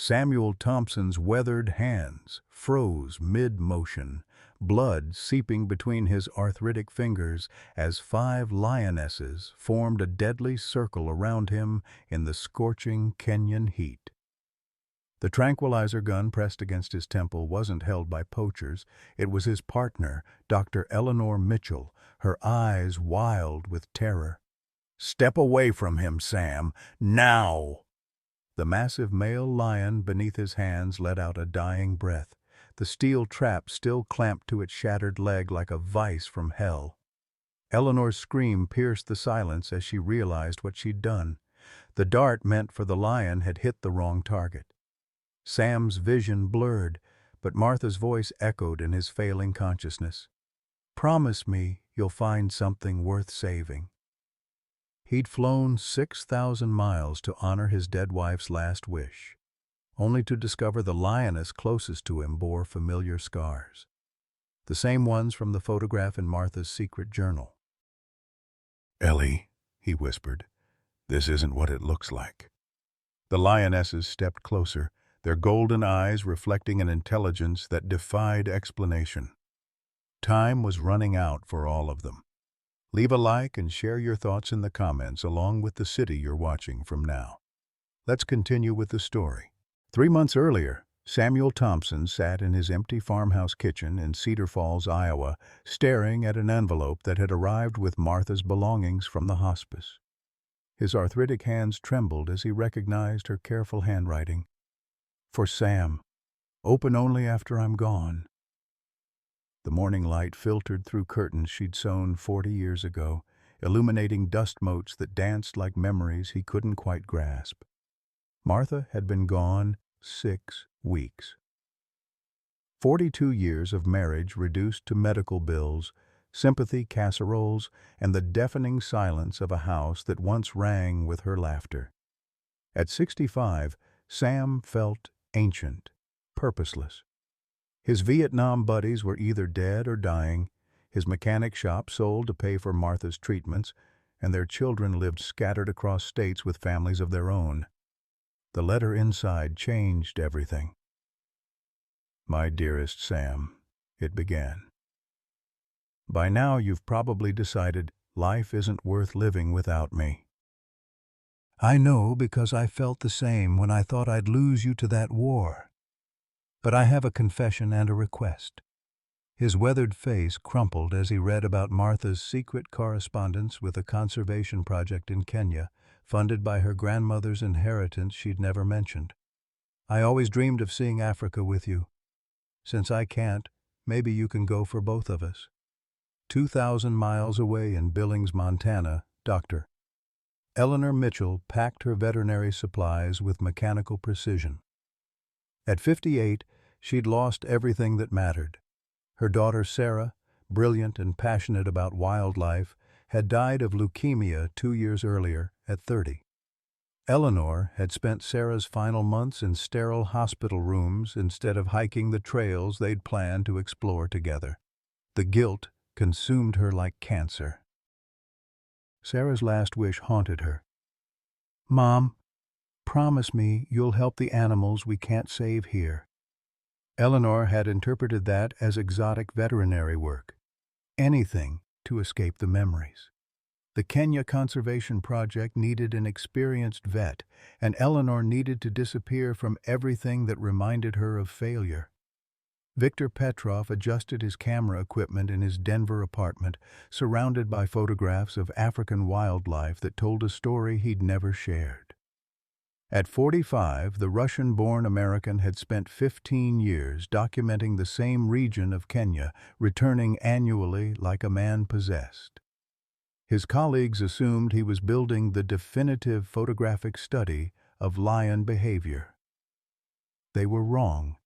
Samuel Thompson's weathered hands froze mid-motion, blood seeping between his arthritic fingers as 5 lionesses formed a deadly circle around him in the scorching Kenyan heat. The tranquilizer gun pressed against his temple wasn't held by poachers. It was his partner, Dr. Eleanor Mitchell, her eyes wild with terror. "Step away from him, Sam, now!" The massive male lion beneath his hands let out a dying breath, the steel trap still clamped to its shattered leg like a vice from hell. Eleanor's scream pierced the silence as she realized what she'd done. The dart meant for the lion had hit the wrong target. Sam's vision blurred, but Martha's voice echoed in his failing consciousness. "Promise me you'll find something worth saving." He'd flown 6,000 miles to honor his dead wife's last wish, only to discover the lioness closest to him bore familiar scars, the same ones from the photograph in Martha's secret journal. "Ellie," he whispered, "this isn't what it looks like." The lionesses stepped closer, their golden eyes reflecting an intelligence that defied explanation. Time was running out for all of them. Leave a like and share your thoughts in the comments along with the city you're watching from now. Let's continue with the story. 3 months earlier, Samuel Thompson sat in his empty farmhouse kitchen in Cedar Falls, Iowa, staring at an envelope that had arrived with Martha's belongings from the hospice. His arthritic hands trembled as he recognized her careful handwriting. "For Sam. Open only after I'm gone." The morning light filtered through curtains she'd sewn 40 years ago, illuminating dust motes that danced like memories he couldn't quite grasp. Martha had been gone 6 weeks. 42 years of marriage reduced to medical bills, sympathy casseroles, and the deafening silence of a house that once rang with her laughter. At 65, Sam felt ancient, purposeless. His Vietnam buddies were either dead or dying, his mechanic shop sold to pay for Martha's treatments, and their children lived scattered across states with families of their own. The letter inside changed everything. "My dearest Sam," it began. "By now you've probably decided life isn't worth living without me. I know because I felt the same when I thought I'd lose you to that war. But I have a confession and a request." His weathered face crumpled as he read about Martha's secret correspondence with a conservation project in Kenya, funded by her grandmother's inheritance she'd never mentioned. "I always dreamed of seeing Africa with you. Since I can't, maybe you can go for both of us. 2,000 miles away in Billings, Montana, Dr. Eleanor Mitchell packed her veterinary supplies with mechanical precision. At 58, she'd lost everything that mattered. Her daughter Sarah, brilliant and passionate about wildlife, had died of leukemia 2 years earlier at 30. Eleanor had spent Sarah's final months in sterile hospital rooms instead of hiking the trails they'd planned to explore together. The guilt consumed her like cancer. Sarah's last wish haunted her. "Mom, promise me you'll help the animals we can't save here." Eleanor had interpreted that as exotic veterinary work. Anything to escape the memories. The Kenya Conservation Project needed an experienced vet, and Eleanor needed to disappear from everything that reminded her of failure. Victor Petrov adjusted his camera equipment in his Denver apartment, surrounded by photographs of African wildlife that told a story he'd never shared. At 45, the Russian-born American had spent 15 years documenting the same region of Kenya, returning annually like a man possessed. His colleagues assumed he was building the definitive photographic study of lion behavior. They were wrong.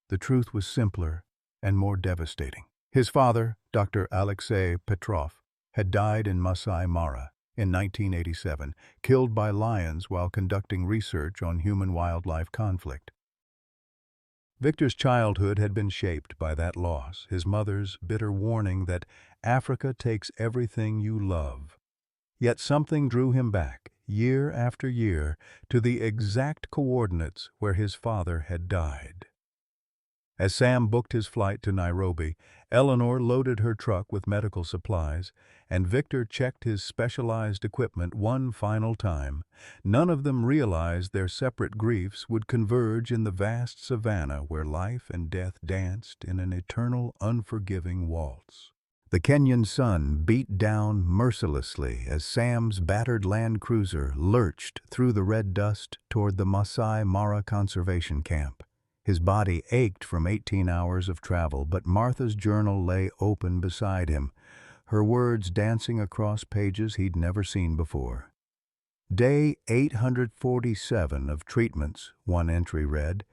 The truth was simpler and more devastating. His father, Dr. Alexei Petrov, had died in Masai Mara in 1987, killed by lions while conducting research on human-wildlife conflict. Victor's childhood had been shaped by that loss, his mother's bitter warning that Africa takes everything you love. Yet something drew him back, year after year, to the exact coordinates where his father had died. As Sam booked his flight to Nairobi, Eleanor loaded her truck with medical supplies, and Victor checked his specialized equipment one final time. None of them realized their separate griefs would converge in the vast savannah where life and death danced in an eternal, unforgiving waltz. The Kenyan sun beat down mercilessly as Sam's battered Land Cruiser lurched through the red dust toward the Masai Mara Conservation Camp. His body ached from 18 hours of travel, but Martha's journal lay open beside him, her words dancing across pages he'd never seen before. Day 847 of treatments, one entry read,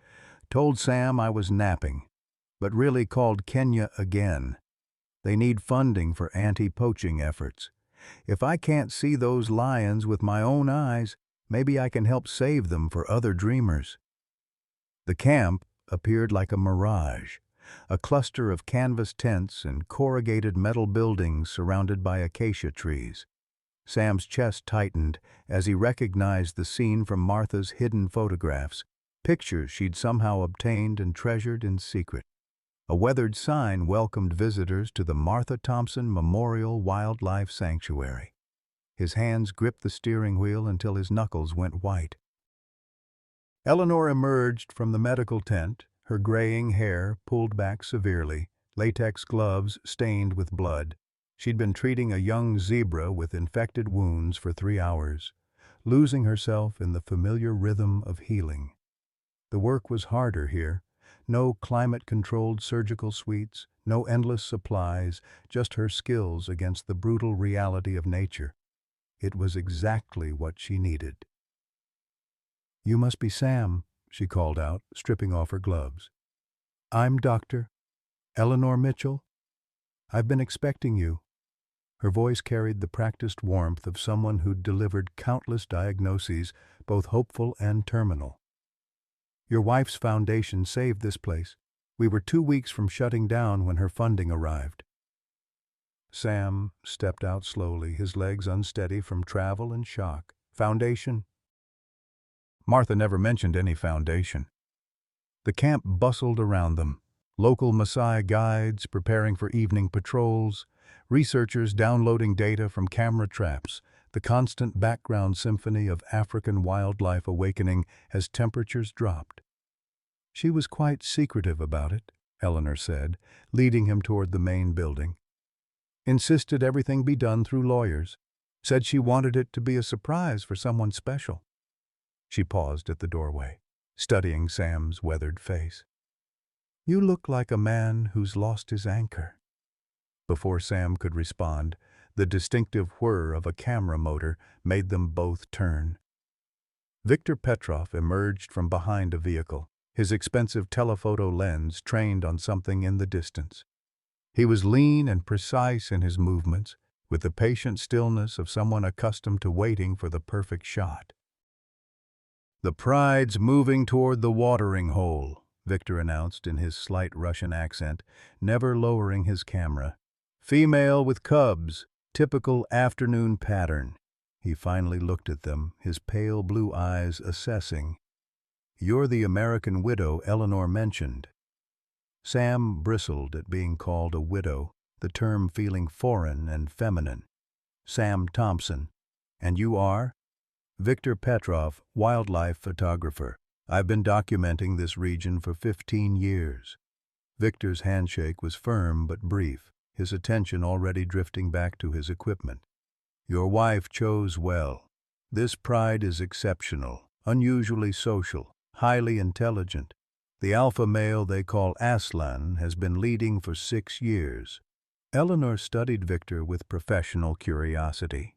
told Sam I was napping, but really called Kenya again. They need funding for anti-poaching efforts. If I can't see those lions with my own eyes, maybe I can help save them for other dreamers. The camp appeared like a mirage, a cluster of canvas tents and corrugated metal buildings surrounded by acacia trees. Sam's chest tightened as he recognized the scene from Martha's hidden photographs, pictures she'd somehow obtained and treasured in secret. A weathered sign welcomed visitors to the Martha Thompson Memorial Wildlife Sanctuary. His hands gripped the steering wheel until his knuckles went white. Eleanor emerged from the medical tent, her graying hair pulled back severely, latex gloves stained with blood. She'd been treating a young zebra with infected wounds for 3 hours, losing herself in the familiar rhythm of healing. The work was harder here. No climate-controlled surgical suites, no endless supplies, just her skills against the brutal reality of nature. It was exactly what she needed. "You must be Sam," she called out, stripping off her gloves. "I'm Dr. Eleanor Mitchell. I've been expecting you." Her voice carried the practiced warmth of someone who'd delivered countless diagnoses, both hopeful and terminal. "Your wife's foundation saved this place. We were 2 weeks from shutting down when her funding arrived." Sam stepped out slowly, his legs unsteady from travel and shock. "Foundation?" Martha never mentioned any foundation. The camp bustled around them. Local Maasai guides preparing for evening patrols, researchers downloading data from camera traps, the constant background symphony of African wildlife awakening as temperatures dropped. She was quite secretive about it, Eleanor said, leading him toward the main building. Insisted everything be done through lawyers. Said she wanted it to be a surprise for someone special. She paused at the doorway, studying Sam's weathered face. "You look like a man who's lost his anchor." Before Sam could respond, the distinctive whir of a camera motor made them both turn. Victor Petrov emerged from behind a vehicle, his expensive telephoto lens trained on something in the distance. He was lean and precise in his movements, with the patient stillness of someone accustomed to waiting for the perfect shot. "The pride's moving toward the watering hole," Victor announced in his slight Russian accent, never lowering his camera. "Female with cubs, typical afternoon pattern." He finally looked at them, his pale blue eyes assessing. "You're the American widow Eleanor mentioned." Sam bristled at being called a widow, the term feeling foreign and feminine. "Sam Thompson. And you are?" "Victor Petrov, wildlife photographer. I've been documenting this region for 15 years. Victor's handshake was firm but brief, his attention already drifting back to his equipment. "Your wife chose well. This pride is exceptional, unusually social, highly intelligent. The alpha male they call Aslan has been leading for 6 years. Eleanor studied Victor with professional curiosity.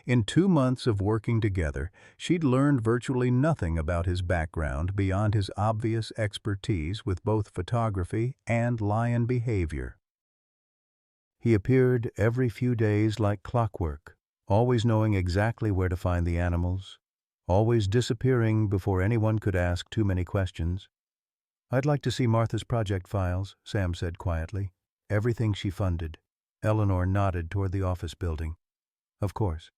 In 2 months of working together, she'd learned virtually nothing about his background beyond his obvious expertise with both photography and lion behavior. He appeared every few days like clockwork, always knowing exactly where to find the animals, always disappearing before anyone could ask too many questions. "I'd like to see Martha's project files," Sam said quietly. "Everything she funded." Eleanor nodded toward the office building. "Of course."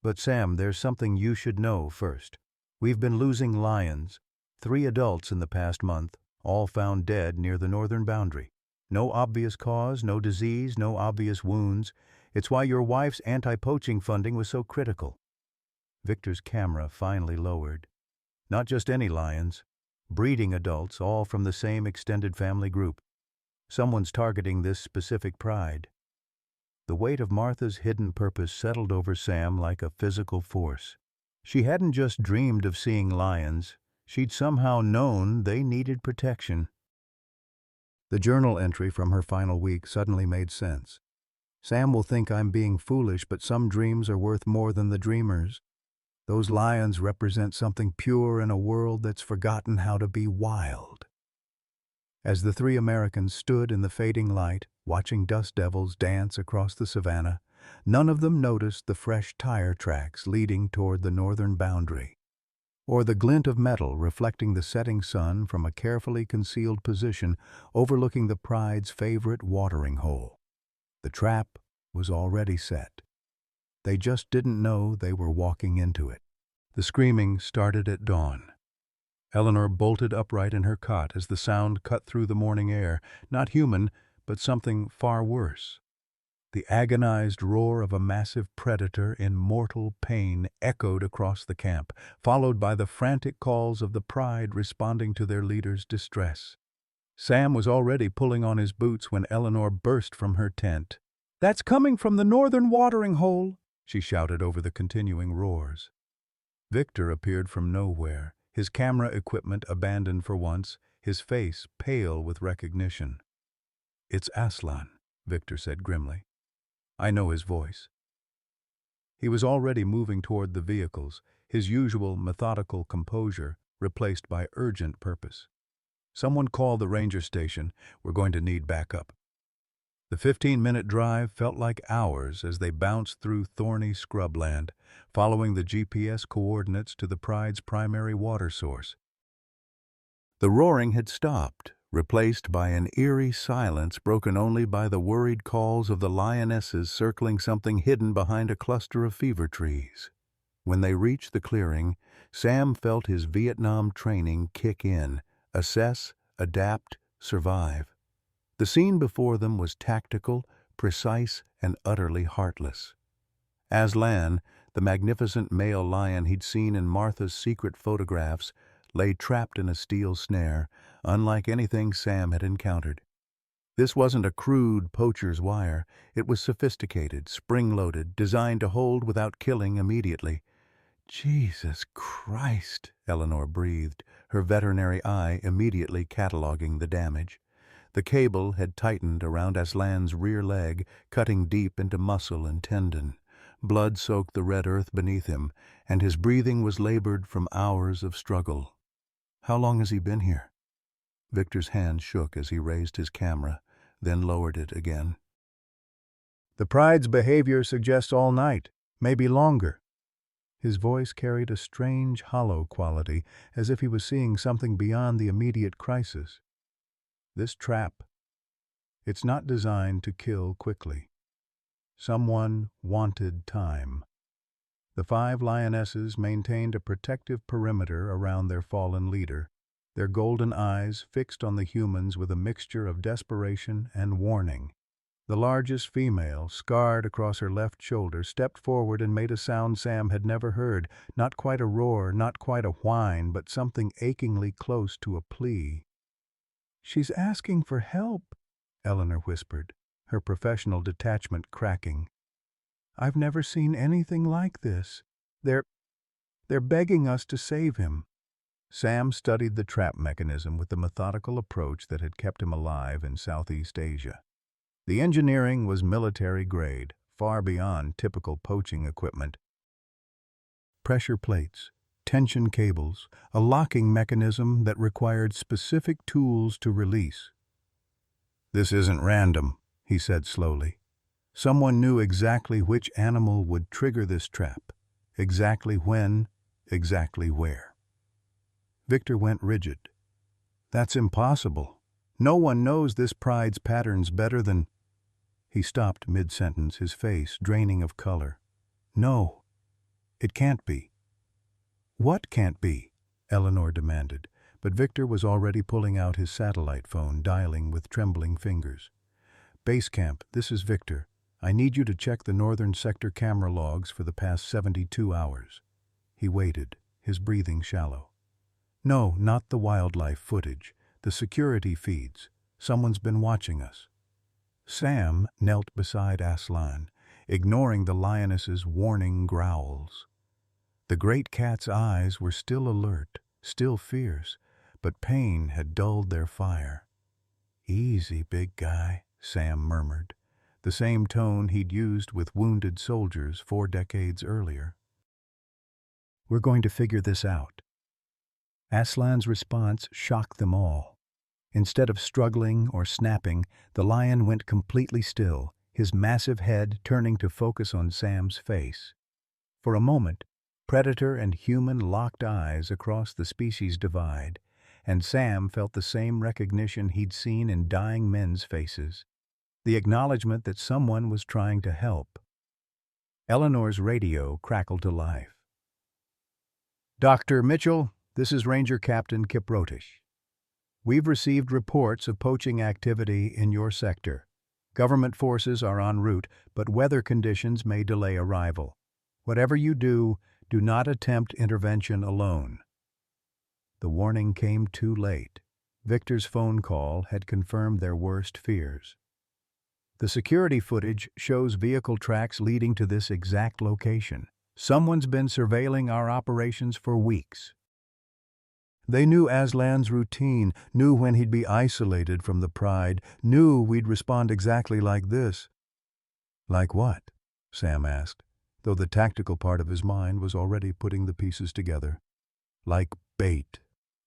But Sam, there's something you should know first. We've been losing lions. 3 adults in the past month, all found dead near the northern boundary. No obvious cause, no disease, no obvious wounds. It's why your wife's anti-poaching funding was so critical. Victor's camera finally lowered. Not just any lions. Breeding adults, all from the same extended family group. Someone's targeting this specific pride. The weight of Martha's hidden purpose settled over Sam like a physical force. She hadn't just dreamed of seeing lions. She'd somehow known they needed protection. The journal entry from her final week suddenly made sense. Sam will think I'm being foolish, but some dreams are worth more than the dreamers. Those lions represent something pure in a world that's forgotten how to be wild. As the 3 Americans stood in the fading light, watching dust devils dance across the savannah, none of them noticed the fresh tire tracks leading toward the northern boundary, or the glint of metal reflecting the setting sun from a carefully concealed position overlooking the pride's favorite watering hole. The trap was already set. They just didn't know they were walking into it. The screaming started at dawn. Eleanor bolted upright in her cot as the sound cut through the morning air, not human, but something far worse. The agonized roar of a massive predator in mortal pain echoed across the camp, followed by the frantic calls of the pride responding to their leader's distress. Sam was already pulling on his boots when Eleanor burst from her tent. "That's coming from the northern watering hole," she shouted over the continuing roars. Victor appeared from nowhere, his camera equipment abandoned for once, his face pale with recognition. "It's Aslan," Victor said grimly. "I know his voice." He was already moving toward the vehicles, his usual methodical composure replaced by urgent purpose. "Someone call the ranger station. We're going to need backup." The 15-minute drive felt like hours as they bounced through thorny scrubland, following the GPS coordinates to the pride's primary water source. The roaring had stopped, replaced by an eerie silence broken only by the worried calls of the lionesses circling something hidden behind a cluster of fever trees. When they reached the clearing, Sam felt his Vietnam training kick in: assess, adapt, survive. The scene before them was tactical, precise, and utterly heartless. Aslan, the magnificent male lion he'd seen in Martha's secret photographs, lay trapped in a steel snare, unlike anything Sam had encountered. This wasn't a crude poacher's wire. It was sophisticated, spring-loaded, designed to hold without killing immediately. "Jesus Christ," Eleanor breathed, her veterinary eye immediately cataloging the damage. The cable had tightened around Aslan's rear leg, cutting deep into muscle and tendon. Blood soaked the red earth beneath him, and his breathing was labored from hours of struggle. "How long has he been here?" Victor's hand shook as he raised his camera, then lowered it again. "The pride's behavior suggests all night, maybe longer." His voice carried a strange, hollow quality, as if he was seeing something beyond the immediate crisis. "This trap, it's not designed to kill quickly. Someone wanted time." The 5 lionesses maintained a protective perimeter around their fallen leader, their golden eyes fixed on the humans with a mixture of desperation and warning. The largest female, scarred across her left shoulder, stepped forward and made a sound Sam had never heard, not quite a roar, not quite a whine, but something achingly close to a plea. "She's asking for help," Eleanor whispered, her professional detachment cracking. "I've never seen anything like this. They're begging us to save him." Sam studied the trap mechanism with the methodical approach that had kept him alive in Southeast Asia. The engineering was military grade, far beyond typical poaching equipment. Pressure plates, tension cables, a locking mechanism that required specific tools to release. "This isn't random," he said slowly. "Someone knew exactly which animal would trigger this trap, exactly when, exactly where." Victor went rigid. "That's impossible. No one knows this pride's patterns better than—" He stopped mid-sentence, his face draining of color. "No, It can't be. What can't be? Eleanor demanded, but Victor was already pulling out his satellite phone, dialing with trembling fingers. Base camp, this is Victor. I need you to check the northern sector camera logs for the past 72 hours. He waited, his breathing shallow. No, not the wildlife footage, the security feeds. Someone's been watching us. Sam knelt beside Aslan, ignoring the lioness's warning growls. The great cat's eyes were still alert, still fierce, but pain had dulled their fire. "Easy, big guy," Sam murmured, the same tone he'd used with wounded soldiers 4 decades earlier. "We're going to figure this out." Aslan's response shocked them all. Instead of struggling or snapping, the lion went completely still, his massive head turning to focus on Sam's face. For a moment, predator and human locked eyes across the species divide, and Sam felt the same recognition he'd seen in dying men's faces, the acknowledgement that someone was trying to help. Eleanor's radio crackled to life. "Dr. Mitchell, this is Ranger Captain Kiprotish. We've received reports of poaching activity in your sector. Government forces are en route, but weather conditions may delay arrival. Whatever you do, do not attempt intervention alone." The warning came too late. Victor's phone call had confirmed their worst fears. "The security footage shows vehicle tracks leading to this exact location. Someone's been surveilling our operations for weeks." They knew Aslan's routine, knew when he'd be isolated from the pride, knew we'd respond exactly like this. "Like what?" Sam asked, though the tactical part of his mind was already putting the pieces together. "Like bait,"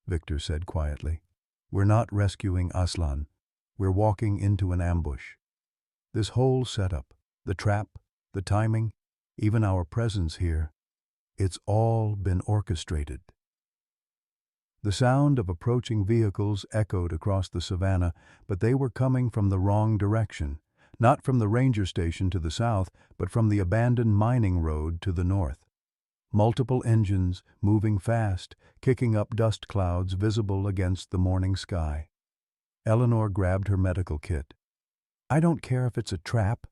Victor said quietly. "We're not rescuing Aslan. We're walking into an ambush. This whole setup, the trap, the timing, even our presence here, it's all been orchestrated." The sound of approaching vehicles echoed across the savannah, but they were coming from the wrong direction, not from the ranger station to the south, but from the abandoned mining road to the north. Multiple engines, moving fast, kicking up dust clouds visible against the morning sky. Eleanor grabbed her medical kit. "I don't care if it's a trap.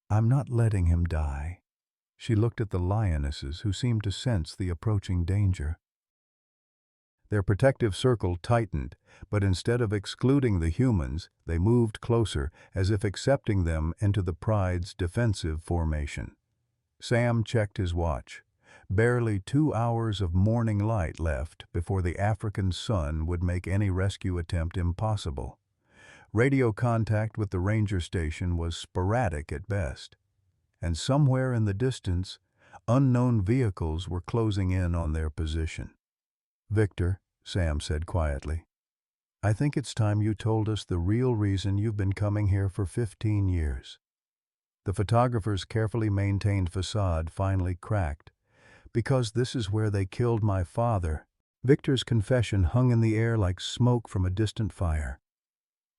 I'm not letting him die." She looked at the lionesses, who seemed to sense the approaching danger. Their protective circle tightened, but instead of excluding the humans, they moved closer, as if accepting them into the pride's defensive formation. Sam checked his watch. Barely 2 hours of morning light left before the African sun would make any rescue attempt impossible. Radio contact with the ranger station was sporadic at best, and somewhere in the distance, unknown vehicles were closing in on their position. "Victor," Sam said quietly, "I think it's time you told us the real reason you've been coming here for 15 years." The photographer's carefully maintained facade finally cracked. "Because this is where they killed my father." Victor's confession hung in the air like smoke from a distant fire.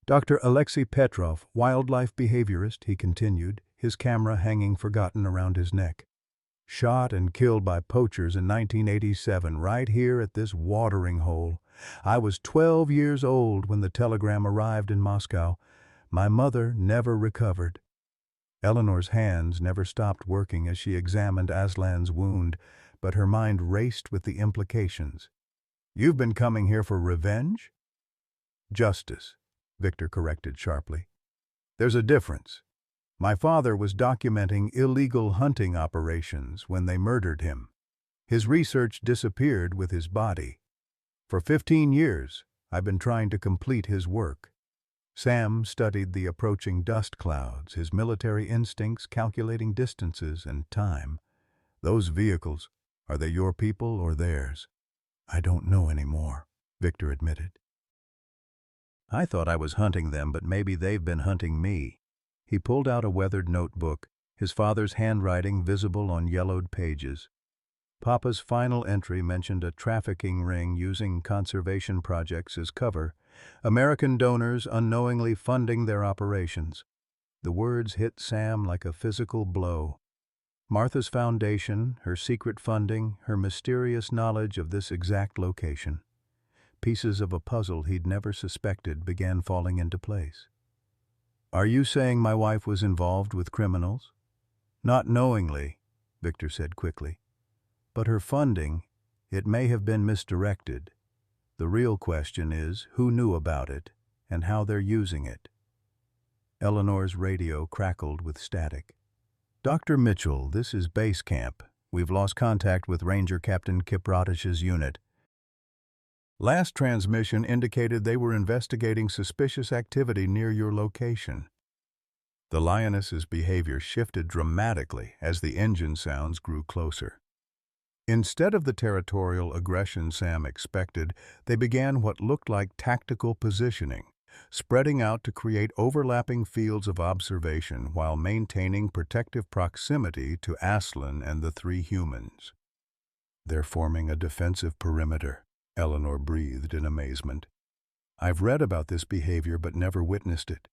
"Dr. Alexei Petrov, wildlife behaviorist," he continued, his camera hanging forgotten around his neck. "Shot and killed by poachers in 1987, right here at this watering hole. I was 12 years old when the telegram arrived in Moscow. My mother never recovered." Eleanor's hands never stopped working as she examined Aslan's wound, but her mind raced with the implications. "You've been coming here for revenge?" "Justice," Victor corrected sharply. "There's a difference. My father was documenting illegal hunting operations when they murdered him. His research disappeared with his body. For 15 years, I've been trying to complete his work." Sam studied the approaching dust clouds, his military instincts calculating distances and time. "Those vehicles, are they your people or theirs?" "I don't know anymore," Victor admitted. "I thought I was hunting them, but maybe they've been hunting me." He pulled out a weathered notebook, his father's handwriting visible on yellowed pages. Papa's final entry mentioned a trafficking ring using conservation projects as cover, American donors unknowingly funding their operations. The words hit Sam like a physical blow. Martha's foundation, her secret funding, her mysterious knowledge of this exact location. Pieces of a puzzle he'd never suspected began falling into place. "Are you saying my wife was involved with criminals?" "Not knowingly," Victor said quickly. "But her funding, it may have been misdirected. The real question is who knew about it and how they're using it." Eleanor's radio crackled with static. "Dr. Mitchell, this is base camp. We've lost contact with Ranger Captain Kipratish's unit. Last transmission indicated they were investigating suspicious activity near your location." The Lionesses' behavior shifted dramatically as the engine sounds grew closer. Instead of the territorial aggression Sam expected, they began what looked like tactical positioning, spreading out to create overlapping fields of observation while maintaining protective proximity to Aslan and the three humans. "They're forming a defensive perimeter," Eleanor breathed in amazement. "I've read about this behavior but never witnessed it.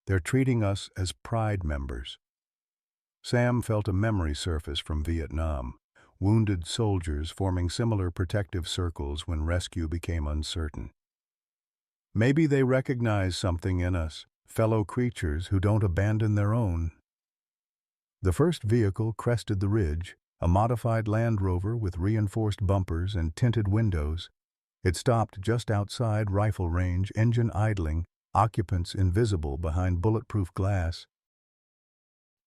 They're treating us as Pride members." Sam felt a memory surface from Vietnam, wounded soldiers forming similar protective circles when rescue became uncertain. "Maybe they recognize something in us, fellow creatures who don't abandon their own." The first vehicle crested the ridge, a modified Land Rover with reinforced bumpers and tinted windows. It stopped just outside rifle range, engine idling, occupants invisible behind bulletproof glass.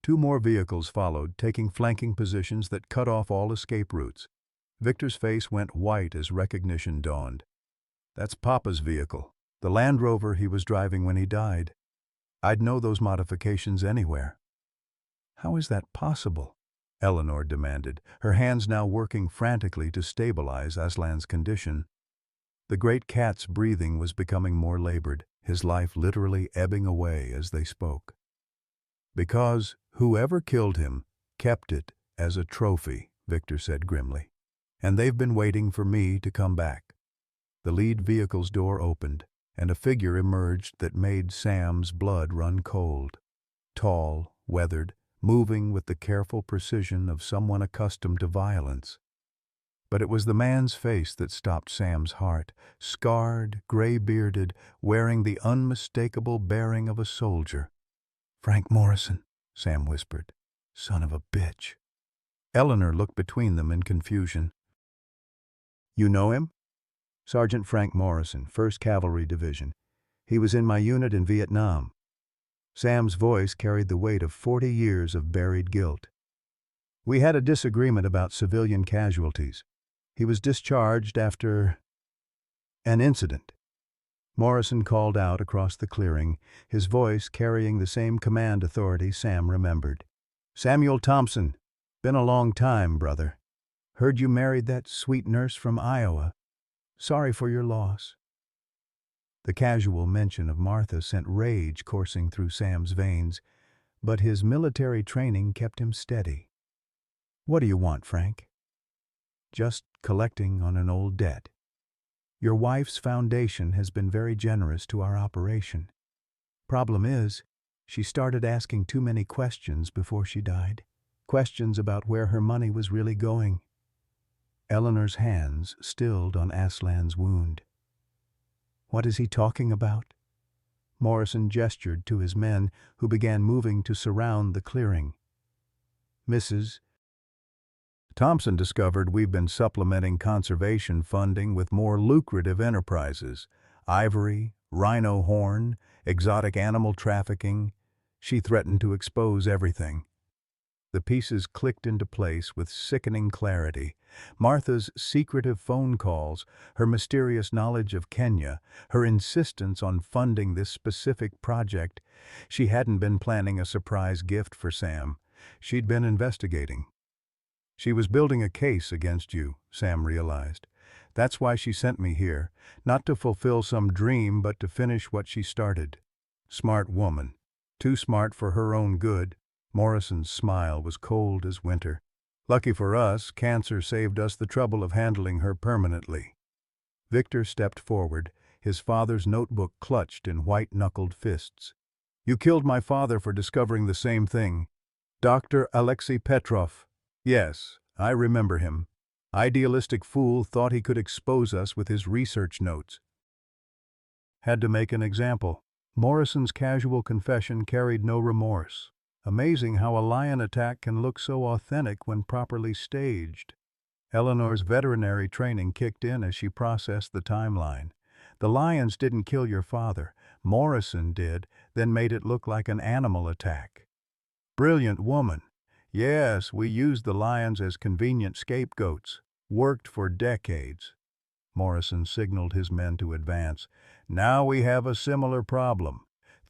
Two more vehicles followed, taking flanking positions that cut off all escape routes. Victor's face went white as recognition dawned. "That's Papa's vehicle, the Land Rover he was driving when he died. I'd know those modifications anywhere." "How is that possible?" Eleanor demanded, her hands now working frantically to stabilize Aslan's condition. The great cat's breathing was becoming more labored, his life literally ebbing away as they spoke. "Because whoever killed him kept it as a trophy," Victor said grimly. "And they've been waiting for me to come back." The lead vehicle's door opened, and a figure emerged that made Sam's blood run cold. Tall, weathered, moving with the careful precision of someone accustomed to violence. But it was the man's face that stopped Sam's heart, scarred, gray-bearded, wearing the unmistakable bearing of a soldier. "Frank Morrison," Sam whispered. "Son of a bitch." Eleanor looked between them in confusion. "You know him?" "Sergeant Frank Morrison, 1st Cavalry Division. He was in my unit in Vietnam." Sam's voice carried the weight of 40 years of buried guilt. "We had a disagreement about civilian casualties. He was discharged after an incident." Morrison called out across the clearing, his voice carrying the same command authority Sam remembered. "Samuel Thompson. Been a long time, brother. Heard you married that sweet nurse from Iowa. Sorry for your loss." The casual mention of Martha sent rage coursing through Sam's veins, but his military training kept him steady. "What do you want, Frank?" "Just collecting on an old debt. Your wife's foundation has been very generous to our operation. Problem is, she started asking too many questions before she died. Questions about where her money was really going." Eleanor's hands stilled on Aslan's wound. "What is he talking about?" Morrison gestured to his men, who began moving to surround the clearing. "Mrs. Thompson discovered we've been supplementing conservation funding with more lucrative enterprises: ivory, rhino horn, exotic animal trafficking. She threatened to expose everything." The pieces clicked into place with sickening clarity. Martha's secretive phone calls, her mysterious knowledge of Kenya, her insistence on funding this specific project. She hadn't been planning a surprise gift for Sam. She'd been investigating. "She was building a case against you," Sam realized. "That's why she sent me here, not to fulfill some dream but to finish what she started." Smart woman. Too smart for her own good. Morrison's smile was cold as winter. "Lucky for us, cancer saved us the trouble of handling her permanently." Victor stepped forward, his father's notebook clutched in white-knuckled fists. "You killed my father for discovering the same thing. Dr. Alexei Petrov. Yes, I remember him. Idealistic fool thought he could expose us with his research notes. Had to make an example. Morrison's casual confession carried no remorse. Amazing how a lion attack can look so authentic when properly staged. Eleanor's veterinary training kicked in as she processed the timeline. The lions didn't kill your father. Morrison did, then made it look like an animal attack. Brilliant woman. Yes, we used the lions as convenient scapegoats. Worked for decades. Morrison signaled his men to advance. Now we have a similar problem.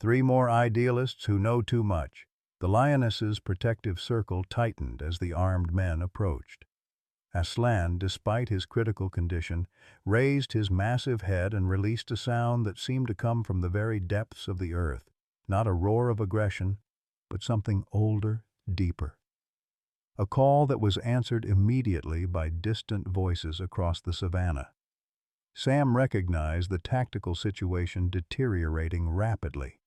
3 more idealists who know too much. The Lionesses' protective circle tightened as the armed men approached. Aslan, despite his critical condition, raised his massive head and released a sound that seemed to come from the very depths of the earth. Not a roar of aggression, but something older, deeper. A call that was answered immediately by distant voices across the savannah. Sam recognized the tactical situation deteriorating rapidly.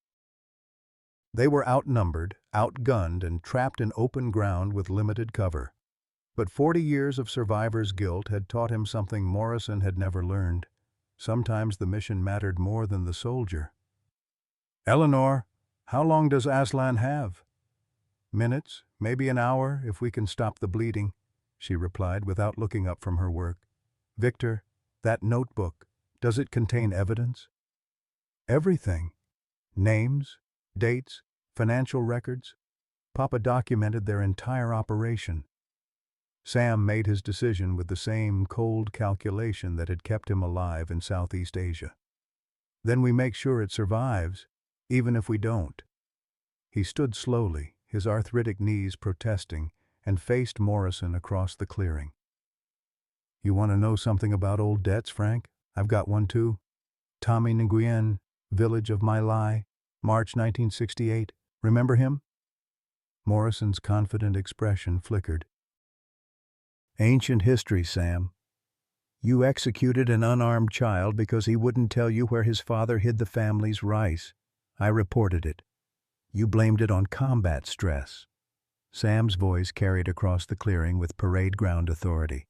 They were outnumbered, outgunned, and trapped in open ground with limited cover. But 40 years of survivor's guilt had taught him something Morrison had never learned. Sometimes the mission mattered more than the soldier. Eleanor, how long does Aslan have? Minutes, maybe an hour, if we can stop the bleeding, she replied without looking up from her work. Victor, that notebook, does it contain evidence? Everything. Names, dates, financial records. Papa documented their entire operation. Sam made his decision with the same cold calculation that had kept him alive in Southeast Asia. Then we make sure it survives, even if we don't. He stood slowly, his arthritic knees protesting, and faced Morrison across the clearing. You want to know something about old debts, Frank? I've got one too. Tommy Nguyen, Village of My Lai, March 1968. Remember him? Morrison's confident expression flickered. Ancient history, Sam. You executed an unarmed child because he wouldn't tell you where his father hid the family's rice. I reported it. You blamed it on combat stress. Sam's voice carried across the clearing with parade ground authority.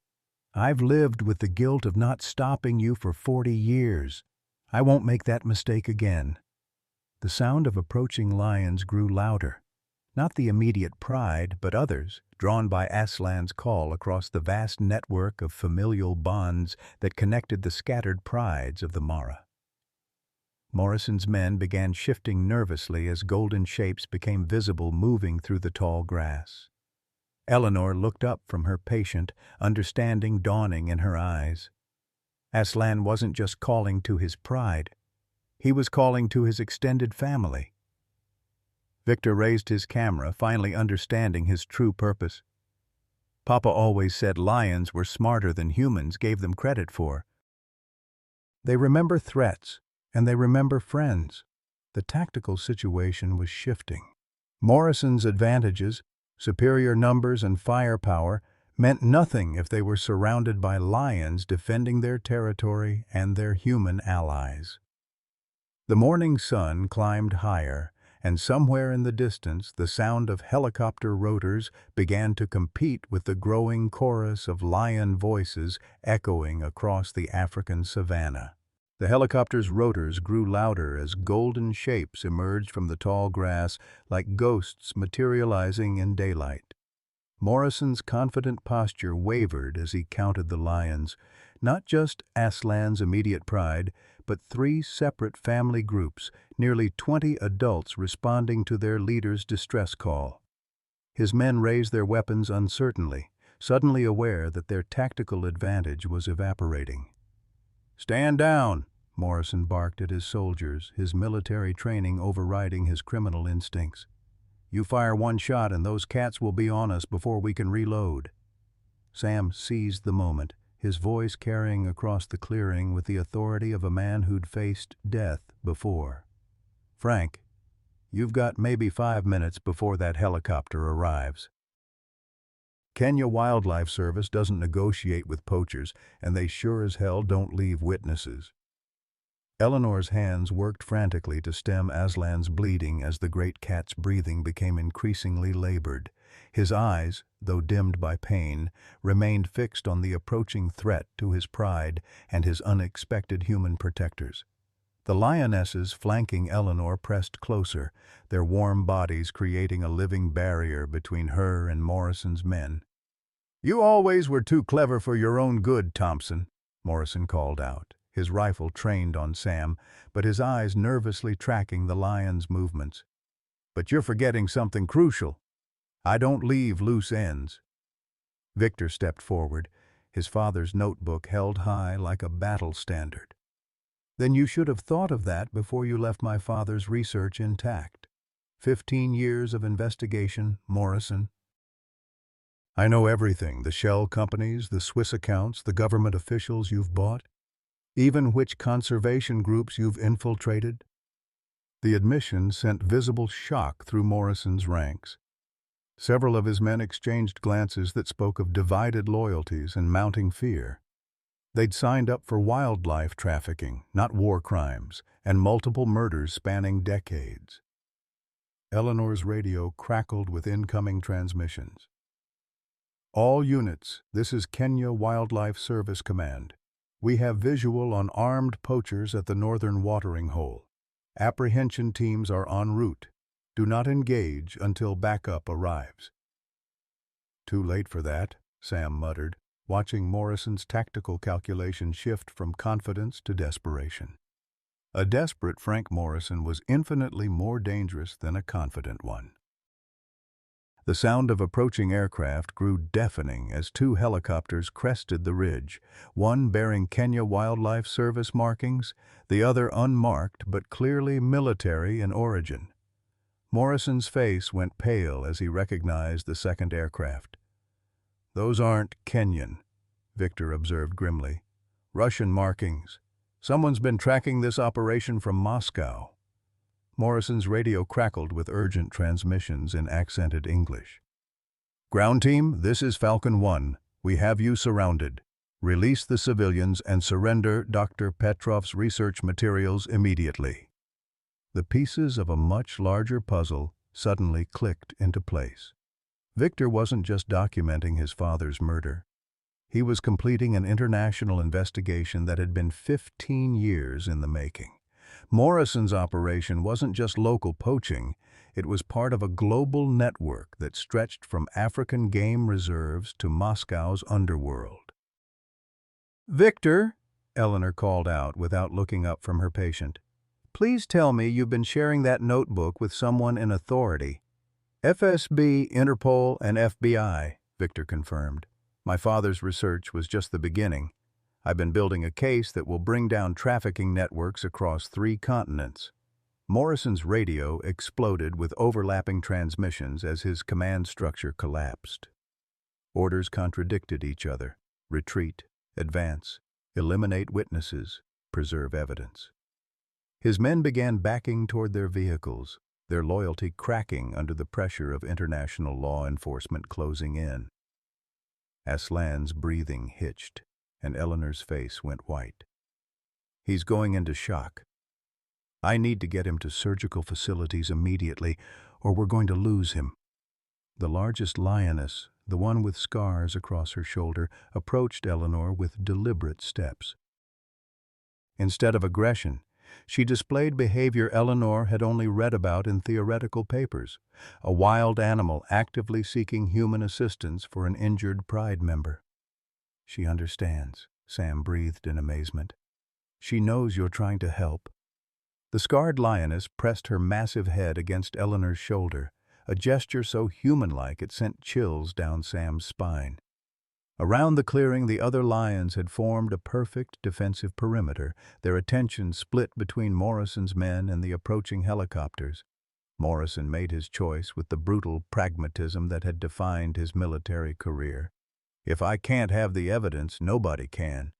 I've lived with the guilt of not stopping you for 40 years. I won't make that mistake again. The sound of approaching lions grew louder. Not the immediate pride, but others, drawn by Aslan's call across the vast network of familial bonds that connected the scattered prides of the Mara. Morrison's men began shifting nervously as golden shapes became visible moving through the tall grass. Eleanor looked up from her patient, understanding dawning in her eyes. Aslan wasn't just calling to his pride. He was calling to his extended family. Victor raised his camera, finally understanding his true purpose. Papa always said lions were smarter than humans gave them credit for. They remember threats, and they remember friends. The tactical situation was shifting. Morrison's advantages, superior numbers and firepower, meant nothing if they were surrounded by lions defending their territory and their human allies. The morning sun climbed higher, and somewhere in the distance the sound of helicopter rotors began to compete with the growing chorus of lion voices echoing across the African savanna. The helicopter's rotors grew louder as golden shapes emerged from the tall grass like ghosts materializing in daylight. Morrison's confident posture wavered as he counted the lions, not just Aslan's immediate pride, but 3 separate family groups, nearly 20 adults responding to their leader's distress call. His men raised their weapons uncertainly, suddenly aware that their tactical advantage was evaporating. "Stand down!" Morrison barked at his soldiers, his military training overriding his criminal instincts. "You fire one shot and those cats will be on us before we can reload." Sam seized the moment, his voice carrying across the clearing with the authority of a man who'd faced death before. "Frank, you've got maybe 5 minutes before that helicopter arrives. Kenya Wildlife Service doesn't negotiate with poachers, and they sure as hell don't leave witnesses." Eleanor's hands worked frantically to stem Aslan's bleeding as the great cat's breathing became increasingly labored. His eyes, though dimmed by pain, remained fixed on the approaching threat to his pride and his unexpected human protectors. The lionesses flanking Eleanor pressed closer, their warm bodies creating a living barrier between her and Morrison's men. "You always were too clever for your own good, Thompson," Morrison called out, his rifle trained on Sam, but his eyes nervously tracking the lion's movements. "But you're forgetting something crucial. I don't leave loose ends." Victor stepped forward, his father's notebook held high like a battle standard. "Then you should have thought of that before you left my father's research intact. 15 years of investigation, Morrison." "I know everything, the shell companies, the Swiss accounts, the government officials you've bought, even which conservation groups you've infiltrated." The admission sent visible shock through Morrison's ranks. Several of his men exchanged glances that spoke of divided loyalties and mounting fear. They'd signed up for wildlife trafficking, not war crimes, and multiple murders spanning decades. Eleanor's radio crackled with incoming transmissions. "All units, this is Kenya Wildlife Service Command. We have visual on armed poachers at the northern watering hole. Apprehension teams are en route. Do not engage until backup arrives." "Too late for that," Sam muttered, watching Morrison's tactical calculation shift from confidence to desperation. A desperate Frank Morrison was infinitely more dangerous than a confident one. The sound of approaching aircraft grew deafening as 2 helicopters crested the ridge, one bearing Kenya Wildlife Service markings, the other unmarked but clearly military in origin. Morrison's face went pale as he recognized the second aircraft. "Those aren't Kenyan," Victor observed grimly. "Russian markings. Someone's been tracking this operation from Moscow." Morrison's radio crackled with urgent transmissions in accented English. "Ground team, this is Falcon 1. We have you surrounded. Release the civilians and surrender Dr. Petrov's research materials immediately." The pieces of a much larger puzzle suddenly clicked into place. Victor wasn't just documenting his father's murder. He was completing an international investigation that had been 15 years in the making. Morrison's operation wasn't just local poaching, it was part of a global network that stretched from African game reserves to Moscow's underworld. "Victor," Eleanor called out without looking up from her patient, "please tell me you've been sharing that notebook with someone in authority." "FSB, Interpol, and FBI," Victor confirmed. "My father's research was just the beginning. I've been building a case that will bring down trafficking networks across 3 continents. Morrison's radio exploded with overlapping transmissions as his command structure collapsed. Orders contradicted each other: retreat, advance, eliminate witnesses, preserve evidence. His men began backing toward their vehicles, their loyalty cracking under the pressure of international law enforcement closing in. Aslan's breathing hitched, and Eleanor's face went white. "He's going into shock. I need to get him to surgical facilities immediately, or we're going to lose him." The largest lioness, the one with scars across her shoulder, approached Eleanor with deliberate steps. Instead of aggression, she displayed behavior Eleanor had only read about in theoretical papers, a wild animal actively seeking human assistance for an injured Pride member. "She understands," Sam breathed in amazement. "She knows you're trying to help." The scarred lioness pressed her massive head against Eleanor's shoulder, a gesture so human-like it sent chills down Sam's spine. Around the clearing, the other lions had formed a perfect defensive perimeter, their attention split between Morrison's men and the approaching helicopters. Morrison made his choice with the brutal pragmatism that had defined his military career. "If I can't have the evidence, nobody can."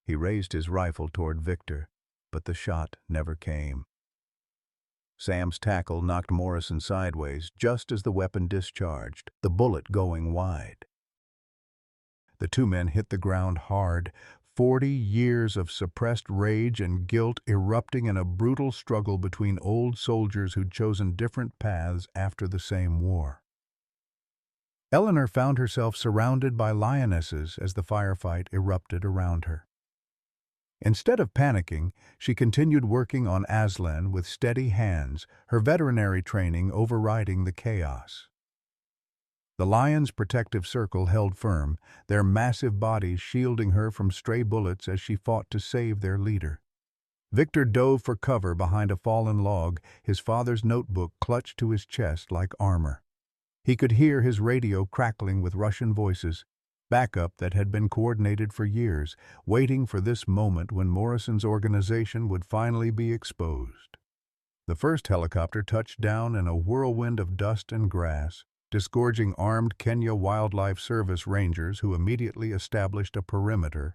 He raised his rifle toward Victor, but the shot never came. Sam's tackle knocked Morrison sideways just as the weapon discharged, the bullet going wide. The 2 men hit the ground hard, 40 years of suppressed rage and guilt erupting in a brutal struggle between old soldiers who'd chosen different paths after the same war. Eleanor found herself surrounded by lionesses as the firefight erupted around her. Instead of panicking, she continued working on Aslan with steady hands, her veterinary training overriding the chaos. The lion's protective circle held firm, their massive bodies shielding her from stray bullets as she fought to save their leader. Victor dove for cover behind a fallen log, his father's notebook clutched to his chest like armor. He could hear his radio crackling with Russian voices, backup that had been coordinated for years, waiting for this moment when Morrison's organization would finally be exposed. The first helicopter touched down in a whirlwind of dust and grass, disgorging armed Kenya Wildlife Service rangers who immediately established a perimeter.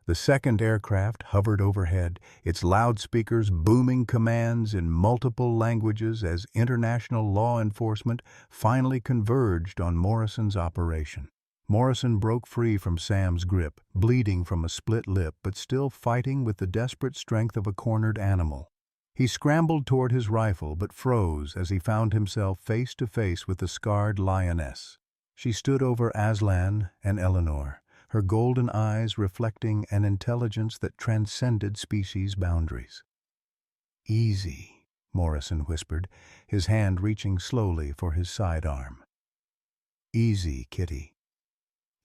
The second aircraft hovered overhead, its loudspeakers booming commands in multiple languages as international law enforcement finally converged on Morrison's operation. Morrison broke free from Sam's grip, bleeding from a split lip but still fighting with the desperate strength of a cornered animal. He scrambled toward his rifle but froze as he found himself face to face with the scarred lioness. She stood over Aslan and Eleanor, her golden eyes reflecting an intelligence that transcended species boundaries. "Easy," Morrison whispered, his hand reaching slowly for his sidearm. "Easy, Kitty."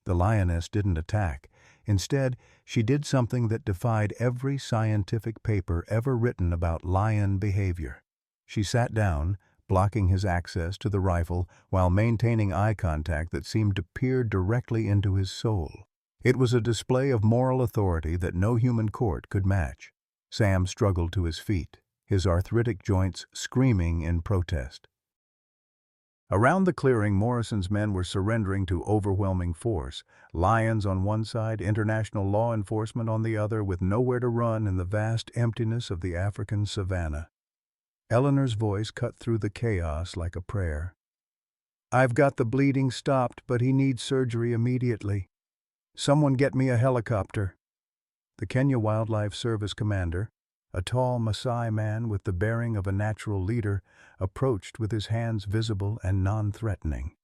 The lioness didn't attack. Instead, she did something that defied every scientific paper ever written about lion behavior. She sat down, blocking his access to the rifle while maintaining eye contact that seemed to peer directly into his soul. It was a display of moral authority that no human court could match. Sam struggled to his feet, his arthritic joints screaming in protest. Around the clearing, Morrison's men were surrendering to overwhelming force. Lions on one side, international law enforcement on the other, with nowhere to run in the vast emptiness of the African savanna. Eleanor's voice cut through the chaos like a prayer. "I've got the bleeding stopped, but he needs surgery immediately. Someone get me a helicopter." The Kenya Wildlife Service commander, a tall Maasai man with the bearing of a natural leader, approached with his hands visible and non-threatening.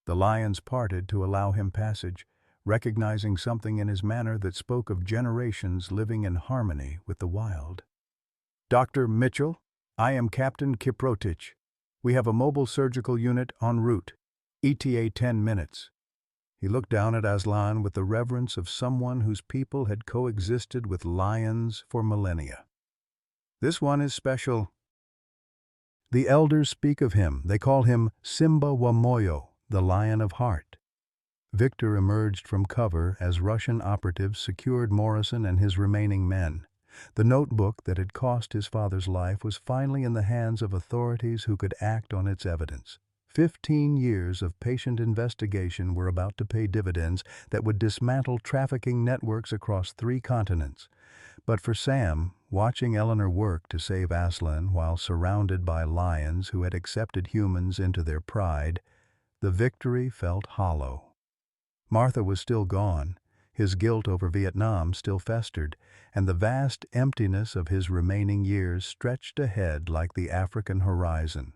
The lions parted to allow him passage, recognizing something in his manner that spoke of generations living in harmony with the wild. "Dr. Mitchell, I am Captain Kiprotich. We have a mobile surgical unit en route. ETA 10 minutes. He looked down at Aslan with the reverence of someone whose people had coexisted with lions for millennia. "This one is special. The elders speak of him. They call him Simba wa Moyo, the Lion of Heart." Victor emerged from cover as Russian operatives secured Morrison and his remaining men. The notebook that had cost his father's life was finally in the hands of authorities who could act on its evidence. 15 years of patient investigation were about to pay dividends that would dismantle trafficking networks across 3 continents. But for Sam, watching Eleanor work to save Aslan while surrounded by lions who had accepted humans into their pride, the victory felt hollow. Martha was still gone, his guilt over Vietnam still festered, and the vast emptiness of his remaining years stretched ahead like the African horizon.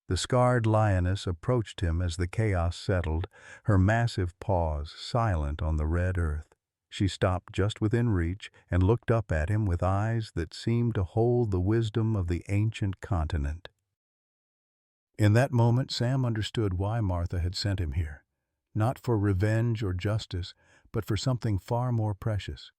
The scarred lioness approached him as the chaos settled, her massive paws silent on the red earth. She stopped just within reach and looked up at him with eyes that seemed to hold the wisdom of the ancient continent. In that moment, Sam understood why Martha had sent him here. Not for revenge or justice, but for something far more precious.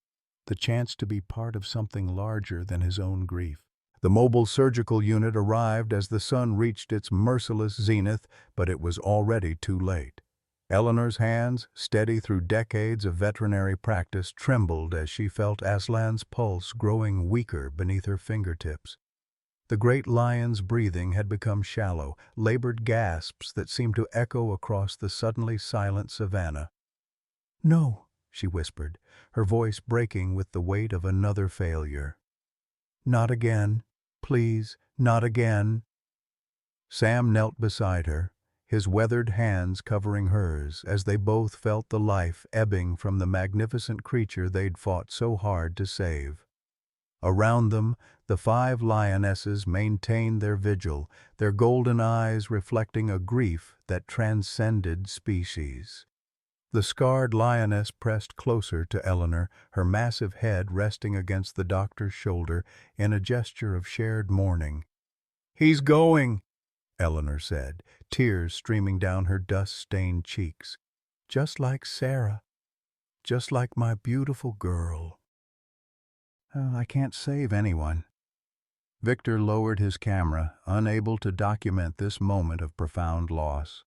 The chance to be part of something larger than his own grief. The mobile surgical unit arrived as the sun reached its merciless zenith, but it was already too late. Eleanor's hands, steady through decades of veterinary practice, trembled as she felt Aslan's pulse growing weaker beneath her fingertips. The great lion's breathing had become shallow, labored gasps that seemed to echo across the suddenly silent savanna. "No," she whispered, her voice breaking with the weight of another failure. "Not again. Please, not again." Sam knelt beside her, his weathered hands covering hers as they both felt the life ebbing from the magnificent creature they'd fought so hard to save. Around them, the 5 lionesses maintained their vigil, their golden eyes reflecting a grief that transcended species. The scarred lioness pressed closer to Eleanor, her massive head resting against the doctor's shoulder in a gesture of shared mourning. "He's going," Eleanor said, tears streaming down her dust-stained cheeks. "Just like Sarah. Just like my beautiful girl." "Oh, I can't save anyone." Victor lowered his camera, unable to document this moment of profound loss.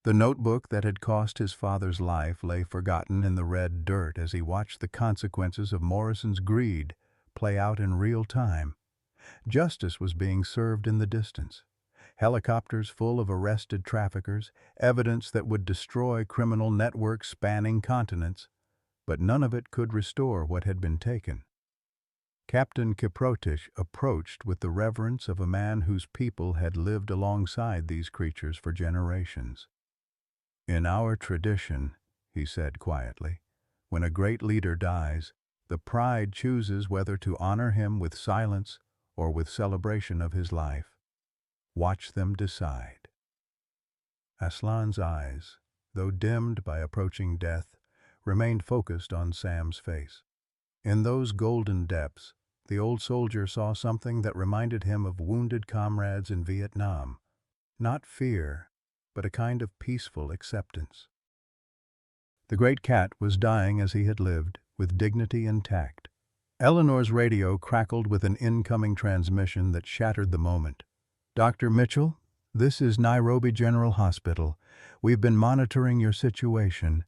The notebook that had cost his father's life lay forgotten in the red dirt as he watched the consequences of Morrison's greed play out in real time. Justice was being served in the distance. Helicopters full of arrested traffickers, evidence that would destroy criminal networks spanning continents, but none of it could restore what had been taken. Captain Kiprotich approached with the reverence of a man whose people had lived alongside these creatures for generations. "In our tradition," he said quietly, "when a great leader dies, the pride chooses whether to honor him with silence or with celebration of his life. Watch them decide." Aslan's eyes, though dimmed by approaching death, remained focused on Sam's face. In those golden depths, the old soldier saw something that reminded him of wounded comrades in Vietnam. Not fear, but a kind of peaceful acceptance. The great cat was dying as he had lived, with dignity intact. Eleanor's radio crackled with an incoming transmission that shattered the moment. "Dr. Mitchell, this is Nairobi General Hospital. We've been monitoring your situation.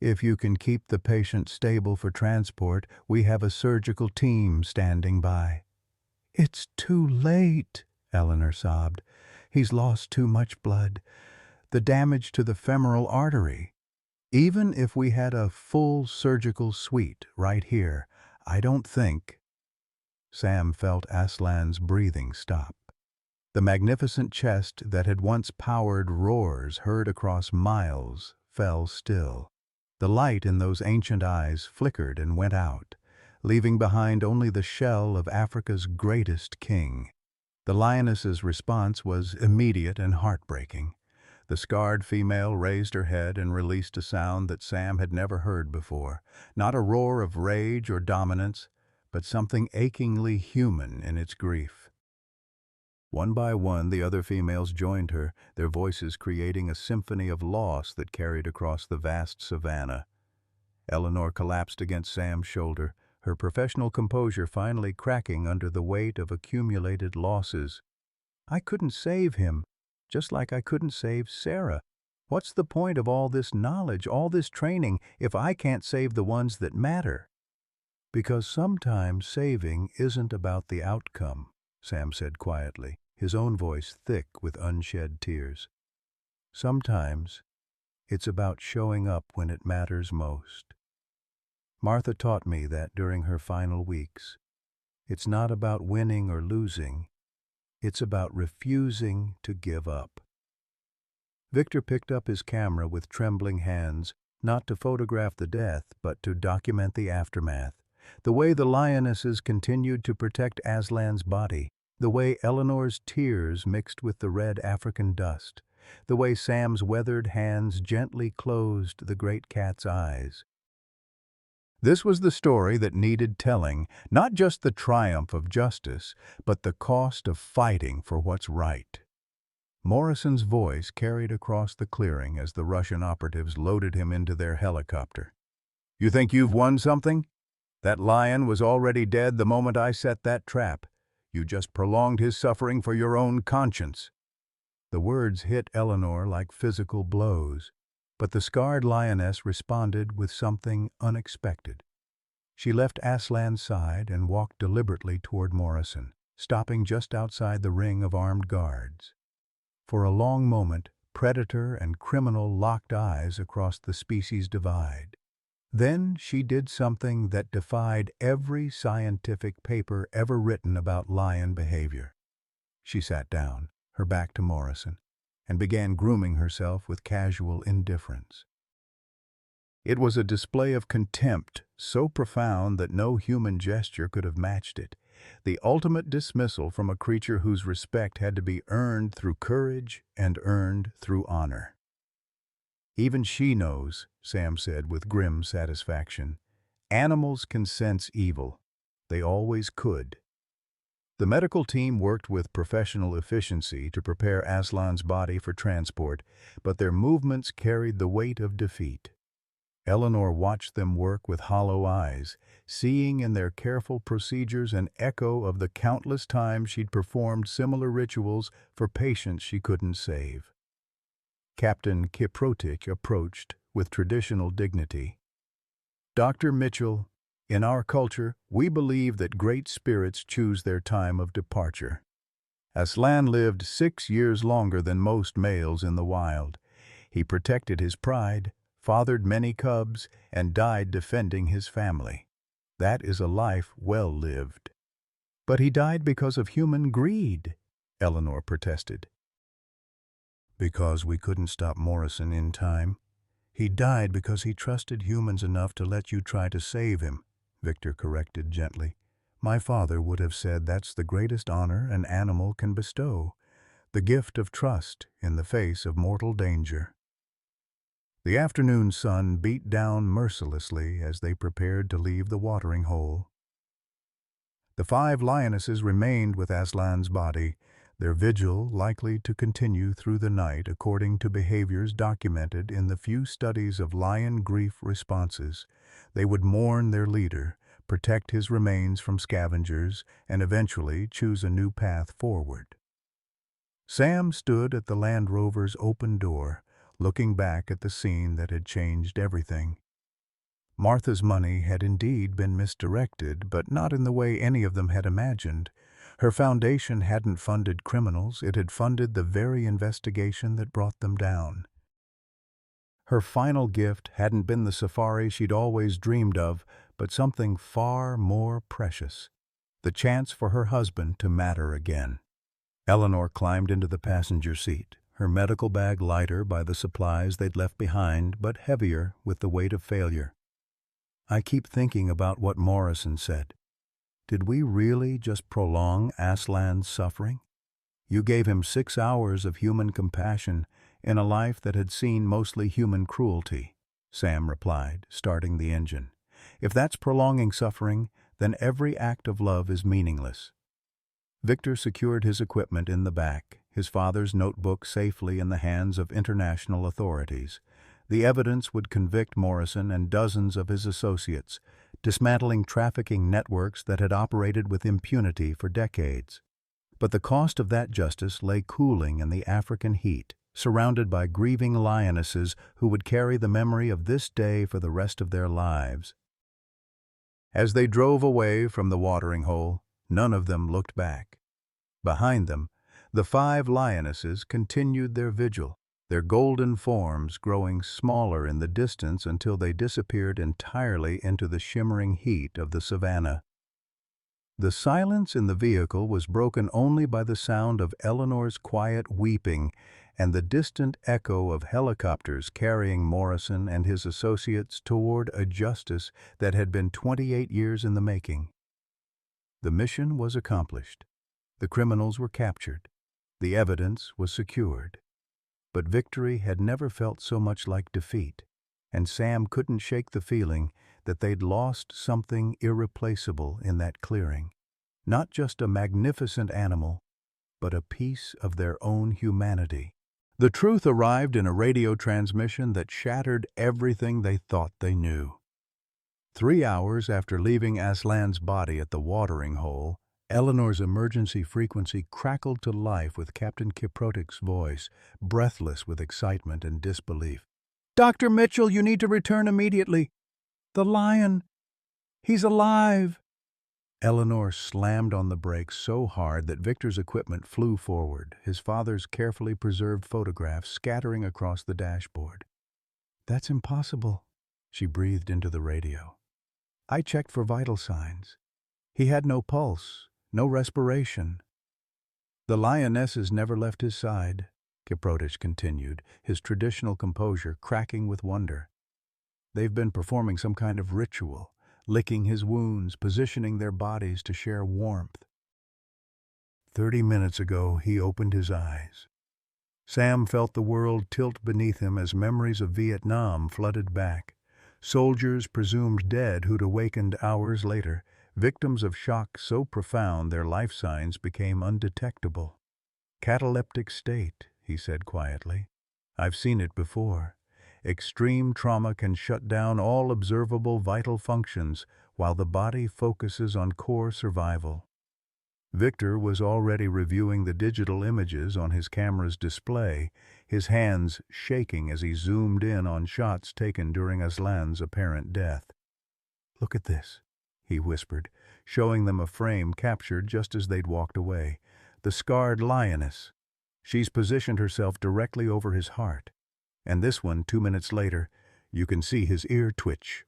If you can keep the patient stable for transport, we have a surgical team standing by." "It's too late," Eleanor sobbed. "He's lost too much blood. The damage to the femoral artery. Even if we had a full surgical suite right here, I don't think—" Sam felt Aslan's breathing stop. The magnificent chest that had once powered roars heard across miles fell still. The light in those ancient eyes flickered and went out, leaving behind only the shell of Africa's greatest king. The lioness's response was immediate and heartbreaking. The scarred female raised her head and released a sound that Sam had never heard before. Not a roar of rage or dominance, but something achingly human in its grief. One by one, the other females joined her, their voices creating a symphony of loss that carried across the vast savanna. Eleanor collapsed against Sam's shoulder, her professional composure finally cracking under the weight of accumulated losses. "I couldn't save him, just like I couldn't save Sarah. What's the point of all this knowledge, all this training, if I can't save the ones that matter?" "Because sometimes saving isn't about the outcome," Sam said quietly, his own voice thick with unshed tears. "Sometimes it's about showing up when it matters most. Martha taught me that during her final weeks. It's not about winning or losing. It's about refusing to give up." Victor picked up his camera with trembling hands, not to photograph the death, but to document the aftermath. The way the lionesses continued to protect Aslan's body, the way Eleanor's tears mixed with the red African dust, the way Sam's weathered hands gently closed the great cat's eyes. This was the story that needed telling, not just the triumph of justice, but the cost of fighting for what's right. Morrison's voice carried across the clearing as the Russian operatives loaded him into their helicopter. "You think you've won something? That lion was already dead the moment I set that trap. You just prolonged his suffering for your own conscience." The words hit Eleanor like physical blows, but the scarred lioness responded with something unexpected. She left Aslan's side and walked deliberately toward Morrison, stopping just outside the ring of armed guards. For a long moment, predator and criminal locked eyes across the species divide. Then she did something that defied every scientific paper ever written about lion behavior. She sat down, her back to Morrison, and began grooming herself with casual indifference. It was a display of contempt so profound that no human gesture could have matched it. The ultimate dismissal from a creature whose respect had to be earned through courage and earned through honor. "Even she knows," Sam said with grim satisfaction. "Animals can sense evil. They always could." The medical team worked with professional efficiency to prepare Aslan's body for transport, but their movements carried the weight of defeat. Eleanor watched them work with hollow eyes, seeing in their careful procedures an echo of the countless times she'd performed similar rituals for patients she couldn't save. Captain Kiprotich approached with traditional dignity. "Dr. Mitchell, in our culture, we believe that great spirits choose their time of departure. Aslan lived 6 years longer than most males in the wild. He protected his pride, fathered many cubs, and died defending his family. That is a life well lived." "But he died because of human greed," Eleanor protested. "Because we couldn't stop Morrison in time. He died because he trusted humans enough to let you try to save him," Victor corrected gently. "My father would have said that's the greatest honor an animal can bestow, the gift of trust in the face of mortal danger." The afternoon sun beat down mercilessly as they prepared to leave the watering hole. The 5 lionesses remained with Aslan's body, their vigil likely to continue through the night according to behaviors documented in the few studies of lion grief responses. They would mourn their leader, protect his remains from scavengers, and eventually choose a new path forward. Sam stood at the Land Rover's open door, looking back at the scene that had changed everything. Martha's money had indeed been misdirected, but not in the way any of them had imagined. Her foundation hadn't funded criminals, it had funded the very investigation that brought them down. Her final gift hadn't been the safari she'd always dreamed of, but something far more precious: the chance for her husband to matter again. Eleanor climbed into the passenger seat, her medical bag lighter by the supplies they'd left behind, but heavier with the weight of failure. "I keep thinking about what Morrison said. Did we really just prolong Aslan's suffering? You gave him 6 hours of human compassion in a life that had seen mostly human cruelty," Sam replied, starting the engine. "If that's prolonging suffering, then every act of love is meaningless." Victor secured his equipment in the back, his father's notebook safely in the hands of international authorities. The evidence would convict Morrison and dozens of his associates, dismantling trafficking networks that had operated with impunity for decades. But the cost of that justice lay cooling in the African heat, surrounded by grieving lionesses who would carry the memory of this day for the rest of their lives. As they drove away from the watering hole, none of them looked back. Behind them, the 5 lionesses continued their vigil, their golden forms growing smaller in the distance until they disappeared entirely into the shimmering heat of the savannah. The silence in the vehicle was broken only by the sound of Eleanor's quiet weeping and the distant echo of helicopters carrying Morrison and his associates toward a justice that had been 28 years in the making. The mission was accomplished. The criminals were captured. The evidence was secured. But victory had never felt so much like defeat, and Sam couldn't shake the feeling that they'd lost something irreplaceable in that clearing. Not just a magnificent animal, but a piece of their own humanity. The truth arrived in a radio transmission that shattered everything they thought they knew. 3 hours after leaving Aslan's body at the watering hole, Eleanor's emergency frequency crackled to life with Captain Kiprotik's voice, breathless with excitement and disbelief. "Dr. Mitchell, you need to return immediately. The lion, he's alive!" Eleanor slammed on the brakes so hard that Victor's equipment flew forward, his father's carefully preserved photographs scattering across the dashboard. "That's impossible," she breathed into the radio. "I checked for vital signs. He had no pulse. No respiration." "The lionesses never left his side," Kiprotich continued, his traditional composure cracking with wonder. "They've been performing some kind of ritual, licking his wounds, positioning their bodies to share warmth. 30 minutes ago, he opened his eyes. Sam felt the world tilt beneath him as memories of Vietnam flooded back. Soldiers presumed dead who'd awakened hours later, victims of shock so profound their life signs became undetectable. Cataleptic state, he said quietly. I've seen it before. Extreme trauma can shut down all observable vital functions while the body focuses on core survival. Victor was already reviewing the digital images on his camera's display, his hands shaking as he zoomed in on shots taken during Aslan's apparent death. Look at this, he whispered, showing them a frame captured just as they'd walked away. The scarred lioness. She's positioned herself directly over his heart. And this one, 2 minutes later, you can see his ear twitch.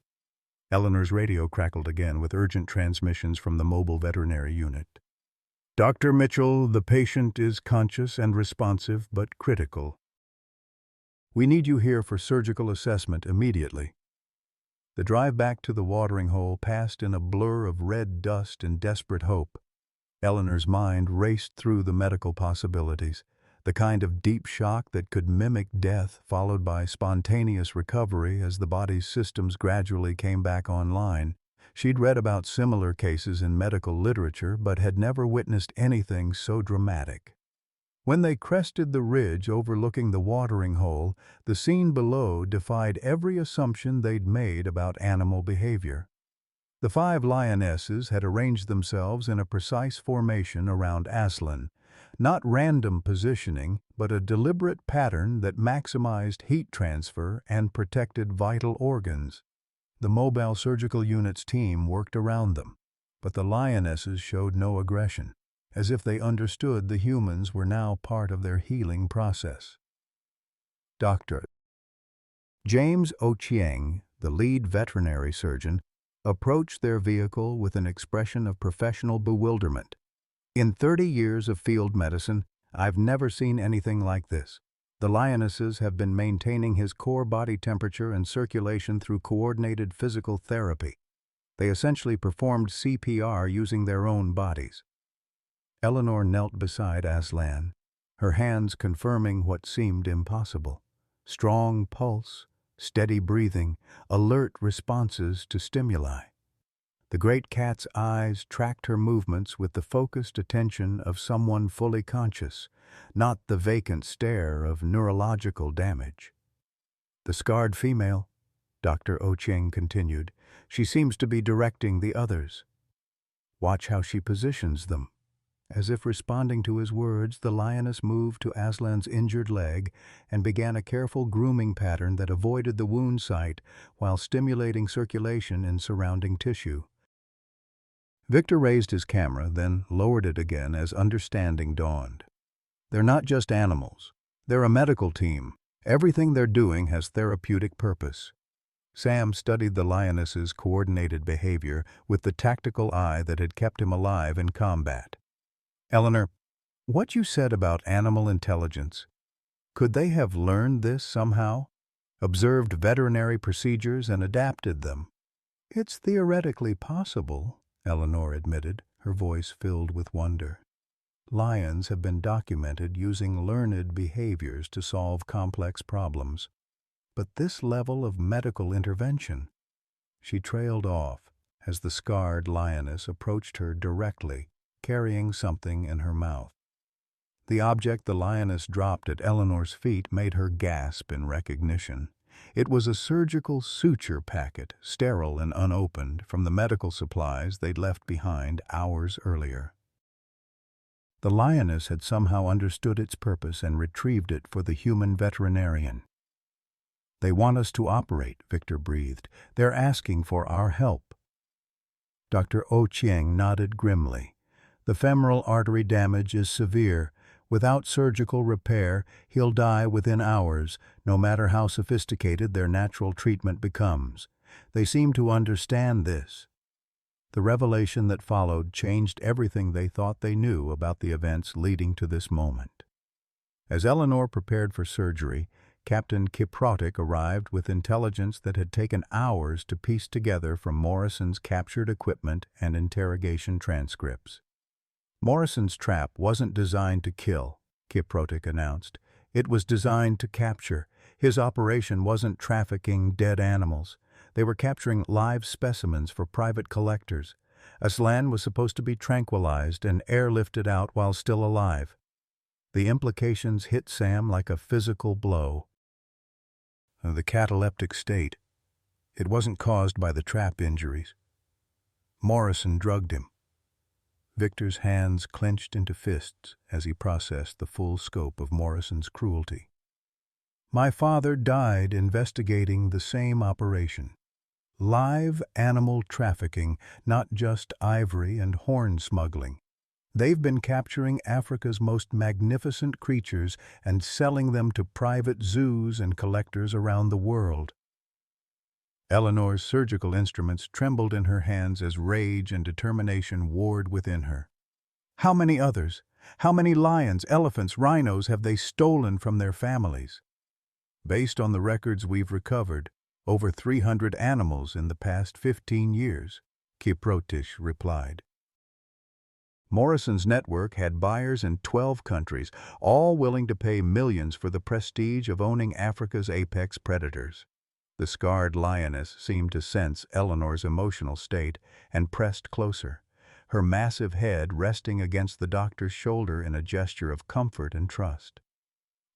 Eleanor's radio crackled again with urgent transmissions from the mobile veterinary unit. Dr. Mitchell, the patient is conscious and responsive, but critical. We need you here for surgical assessment immediately. The drive back to the watering hole passed in a blur of red dust and desperate hope. Eleanor's mind raced through the medical possibilities, the kind of deep shock that could mimic death followed by spontaneous recovery as the body's systems gradually came back online. She'd read about similar cases in medical literature but had never witnessed anything so dramatic. When they crested the ridge overlooking the watering hole, the scene below defied every assumption they'd made about animal behavior. The 5 lionesses had arranged themselves in a precise formation around Aslan, not random positioning, but a deliberate pattern that maximized heat transfer and protected vital organs. The mobile surgical unit's team worked around them, but the lionesses showed no aggression, as if they understood the humans were now part of their healing process. Dr. James Ochieng, the lead veterinary surgeon, approached their vehicle with an expression of professional bewilderment. In 30 years of field medicine, I've never seen anything like this. The lionesses have been maintaining his core body temperature and circulation through coordinated physical therapy. They essentially performed CPR using their own bodies. Eleanor knelt beside Aslan, her hands confirming what seemed impossible. Strong pulse, steady breathing, alert responses to stimuli. The great cat's eyes tracked her movements with the focused attention of someone fully conscious, not the vacant stare of neurological damage. The scarred female, Dr. Ochieng continued, she seems to be directing the others. Watch how she positions them. As if responding to his words, the lioness moved to Aslan's injured leg and began a careful grooming pattern that avoided the wound site while stimulating circulation in surrounding tissue. Victor raised his camera, then lowered it again as understanding dawned. They're not just animals. They're a medical team. Everything they're doing has therapeutic purpose. Sam studied the lioness's coordinated behavior with the tactical eye that had kept him alive in combat. Eleanor, what you said about animal intelligence, could they have learned this somehow? Observed veterinary procedures and adapted them? It's theoretically possible, Eleanor admitted, her voice filled with wonder. Lions have been documented using learned behaviors to solve complex problems. But this level of medical intervention... She trailed off as the scarred lioness approached her directly, carrying something in her mouth. The object the lioness dropped at Eleanor's feet made her gasp in recognition. It was a surgical suture packet, sterile and unopened, from the medical supplies they'd left behind hours earlier. The lioness had somehow understood its purpose and retrieved it for the human veterinarian. They want us to operate, Victor breathed. They're asking for our help. Dr. Ochieng nodded grimly. The femoral artery damage is severe. Without surgical repair, he'll die within hours, no matter how sophisticated their natural treatment becomes. They seem to understand this. The revelation that followed changed everything they thought they knew about the events leading to this moment. As Eleanor prepared for surgery, Captain Kiprotic arrived with intelligence that had taken hours to piece together from Morrison's captured equipment and interrogation transcripts. Morrison's trap wasn't designed to kill, Kiprotic announced. It was designed to capture. His operation wasn't trafficking dead animals. They were capturing live specimens for private collectors. Aslan was supposed to be tranquilized and airlifted out while still alive. The implications hit Sam like a physical blow. The cataleptic state. It wasn't caused by the trap injuries. Morrison drugged him. Victor's hands clenched into fists as he processed the full scope of Morrison's cruelty. My father died investigating the same operation. Live animal trafficking, not just ivory and horn smuggling. They've been capturing Africa's most magnificent creatures and selling them to private zoos and collectors around the world. Eleanor's surgical instruments trembled in her hands as rage and determination warred within her. How many others? How many lions, elephants, rhinos have they stolen from their families? Based on the records we've recovered, over 300 animals in the past 15 years, Kiprotic replied. Morrison's network had buyers in 12 countries, all willing to pay millions for the prestige of owning Africa's apex predators. The scarred lioness seemed to sense Eleanor's emotional state and pressed closer, her massive head resting against the doctor's shoulder in a gesture of comfort and trust.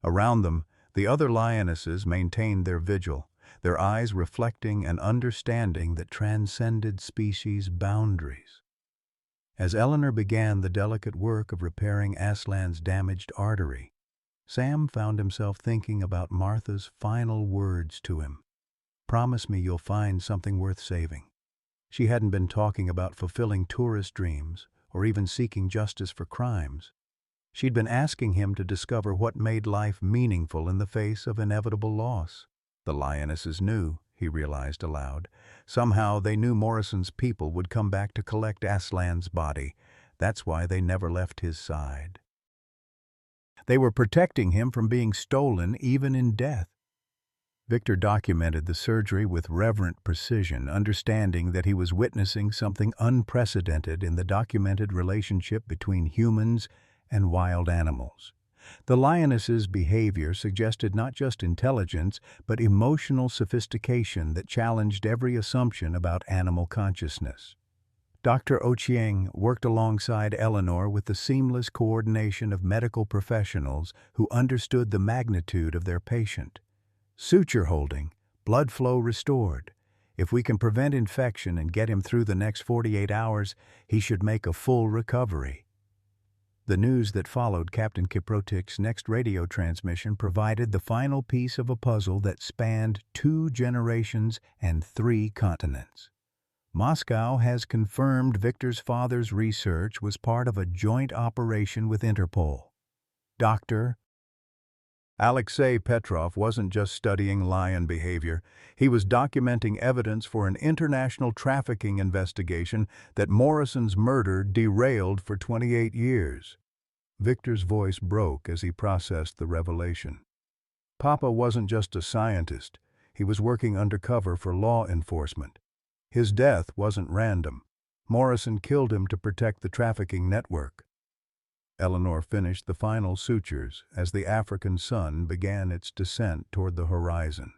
Around them, the other lionesses maintained their vigil, their eyes reflecting an understanding that transcended species boundaries. As Eleanor began the delicate work of repairing Aslan's damaged artery, Sam found himself thinking about Martha's final words to him. Promise me you'll find something worth saving. She hadn't been talking about fulfilling tourist dreams or even seeking justice for crimes. She'd been asking him to discover what made life meaningful in the face of inevitable loss. The lionesses knew, he realized aloud. Somehow they knew Morrison's people would come back to collect Aslan's body. That's why they never left his side. They were protecting him from being stolen even in death. Victor documented the surgery with reverent precision, understanding that he was witnessing something unprecedented in the documented relationship between humans and wild animals. The lioness's behavior suggested not just intelligence, but emotional sophistication that challenged every assumption about animal consciousness. Dr. Ochieng worked alongside Eleanor with the seamless coordination of medical professionals who understood the magnitude of their patient. Suture holding, blood flow restored. If we can prevent infection and get him through the next 48 hours, he should make a full recovery. The news that followed Captain Kiprotic's next radio transmission provided the final piece of a puzzle that spanned 2 generations and 3 continents. Moscow has confirmed Victor's father's research was part of a joint operation with Interpol. Dr. Alexei Petrov wasn't just studying lion behavior, he was documenting evidence for an international trafficking investigation that Morrison's murder derailed for 28 years. Victor's voice broke as he processed the revelation. Papa wasn't just a scientist, he was working undercover for law enforcement. His death wasn't random. Morrison killed him to protect the trafficking network. Eleanor finished the final sutures as the African sun began its descent toward the horizon.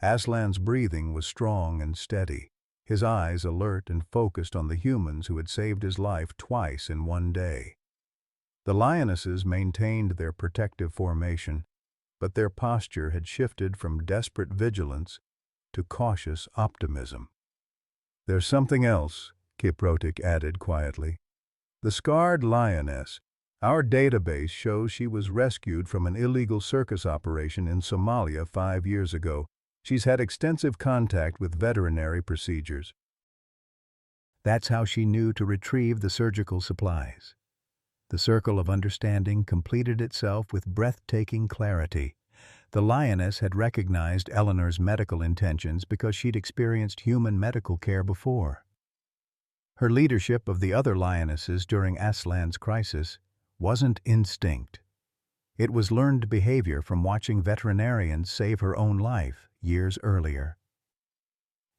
Aslan's breathing was strong and steady, his eyes alert and focused on the humans who had saved his life twice in one day. The lionesses maintained their protective formation, but their posture had shifted from desperate vigilance to cautious optimism. There's something else, Kiprotic added quietly. The scarred lioness. Our database shows she was rescued from an illegal circus operation in Somalia 5 years ago. She's had extensive contact with veterinary procedures. That's how she knew to retrieve the surgical supplies. The circle of understanding completed itself with breathtaking clarity. The lioness had recognized Eleanor's medical intentions because she'd experienced human medical care before. Her leadership of the other lionesses during Aslan's crisis wasn't instinct. It was learned behavior from watching veterinarians save her own life years earlier.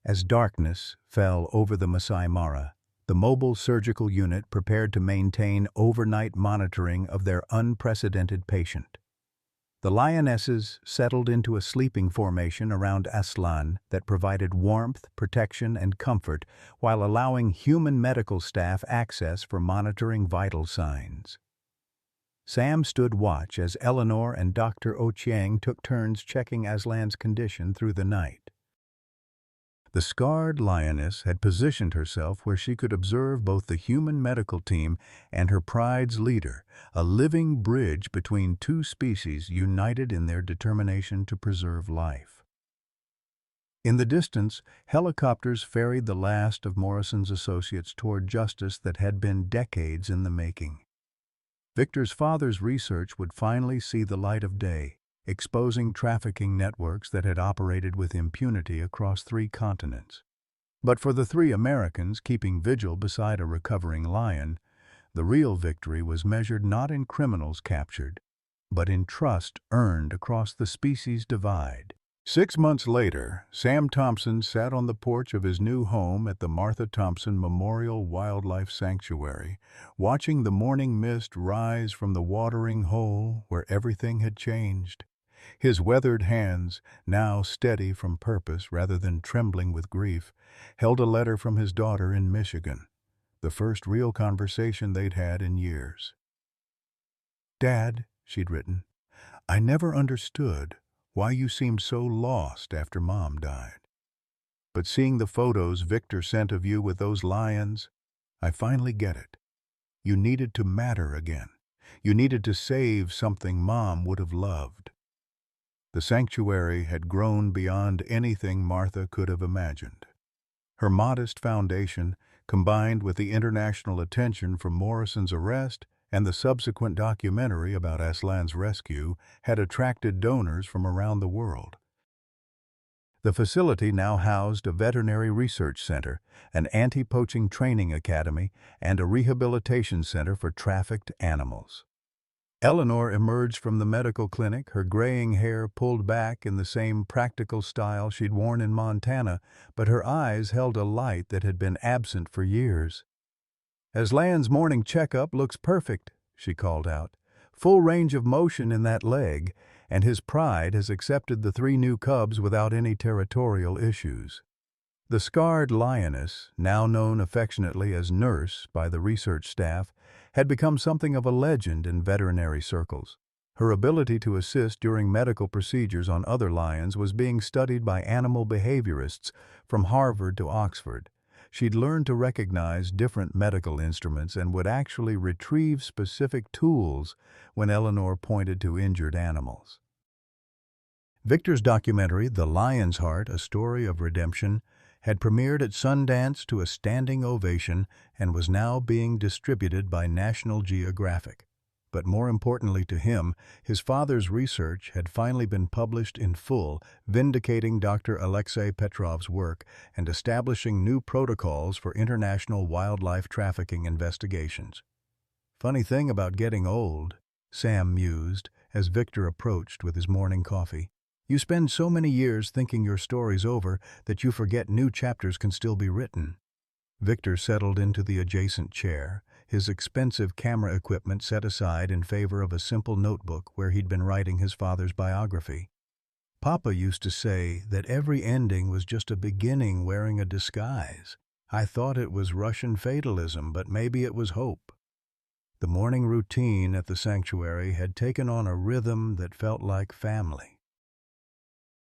As darkness fell over the Masai Mara, the mobile surgical unit prepared to maintain overnight monitoring of their unprecedented patient. The lionesses settled into a sleeping formation around Aslan that provided warmth, protection, and comfort while allowing human medical staff access for monitoring vital signs. Sam stood watch as Eleanor and Dr. Ochieng took turns checking Aslan's condition through the night. The scarred lioness had positioned herself where she could observe both the human medical team and her pride's leader, a living bridge between two species united in their determination to preserve life. In the distance, helicopters ferried the last of Morrison's associates toward justice that had been decades in the making. Victor's father's research would finally see the light of day, exposing trafficking networks that had operated with impunity across 3 continents. But for the 3 Americans keeping vigil beside a recovering lion, the real victory was measured not in criminals captured, but in trust earned across the species divide. 6 months later, Sam Thompson sat on the porch of his new home at the Martha Thompson Memorial Wildlife Sanctuary, watching the morning mist rise from the watering hole where everything had changed. His weathered hands, now steady from purpose rather than trembling with grief, held a letter from his daughter in Michigan, the first real conversation they'd had in years. "Dad," she'd written, "I never understood why you seemed so lost after Mom died. But seeing the photos Victor sent of you with those lions, I finally get it. You needed to matter again. You needed to save something Mom would have loved." The sanctuary had grown beyond anything Martha could have imagined. Her modest foundation, combined with the international attention from Morrison's arrest and the subsequent documentary about Aslan's rescue, had attracted donors from around the world. The facility now housed a veterinary research center, an anti-poaching training academy, and a rehabilitation center for trafficked animals. Eleanor emerged from the medical clinic, her graying hair pulled back in the same practical style she'd worn in Montana, but her eyes held a light that had been absent for years. "Aslan's morning checkup looks perfect," she called out. "Full range of motion in that leg, and his pride has accepted the 3 new cubs without any territorial issues." The scarred lioness, now known affectionately as Nurse by the research staff, had become something of a legend in veterinary circles. Her ability to assist during medical procedures on other lions was being studied by animal behaviorists from Harvard to Oxford. She'd learned to recognize different medical instruments and would actually retrieve specific tools when Eleanor pointed to injured animals. Victor's documentary, The Lion's Heart, A Story of Redemption, had premiered at Sundance to a standing ovation and was now being distributed by National Geographic. But more importantly to him, his father's research had finally been published in full, vindicating Dr. Alexei Petrov's work and establishing new protocols for international wildlife trafficking investigations. "Funny thing about getting old," Sam mused as Victor approached with his morning coffee. "You spend so many years thinking your story's over that you forget new chapters can still be written." Victor settled into the adjacent chair, his expensive camera equipment set aside in favor of a simple notebook where he'd been writing his father's biography. "Papa used to say that every ending was just a beginning wearing a disguise. I thought it was Russian fatalism, but maybe it was hope." The morning routine at the sanctuary had taken on a rhythm that felt like family.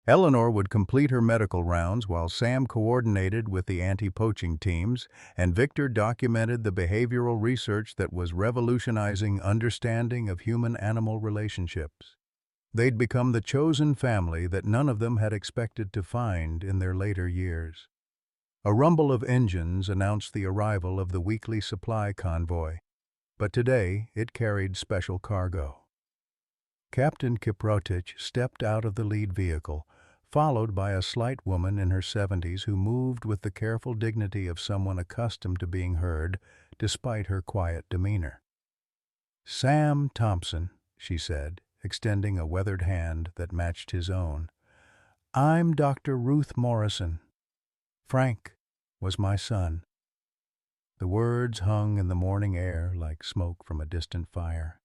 Eleanor would complete her medical rounds while Sam coordinated with the anti-poaching teams, and Victor documented the behavioral research that was revolutionizing understanding of human-animal relationships. They'd become the chosen family that none of them had expected to find in their later years. A rumble of engines announced the arrival of the weekly supply convoy, but today it carried special cargo. Captain Kiprotich stepped out of the lead vehicle, followed by a slight woman in her 70s who moved with the careful dignity of someone accustomed to being heard, despite her quiet demeanor. "Sam Thompson," she said, extending a weathered hand that matched his own. "I'm Dr. Ruth Morrison. Frank was my son." The words hung in the morning air like smoke from a distant fire.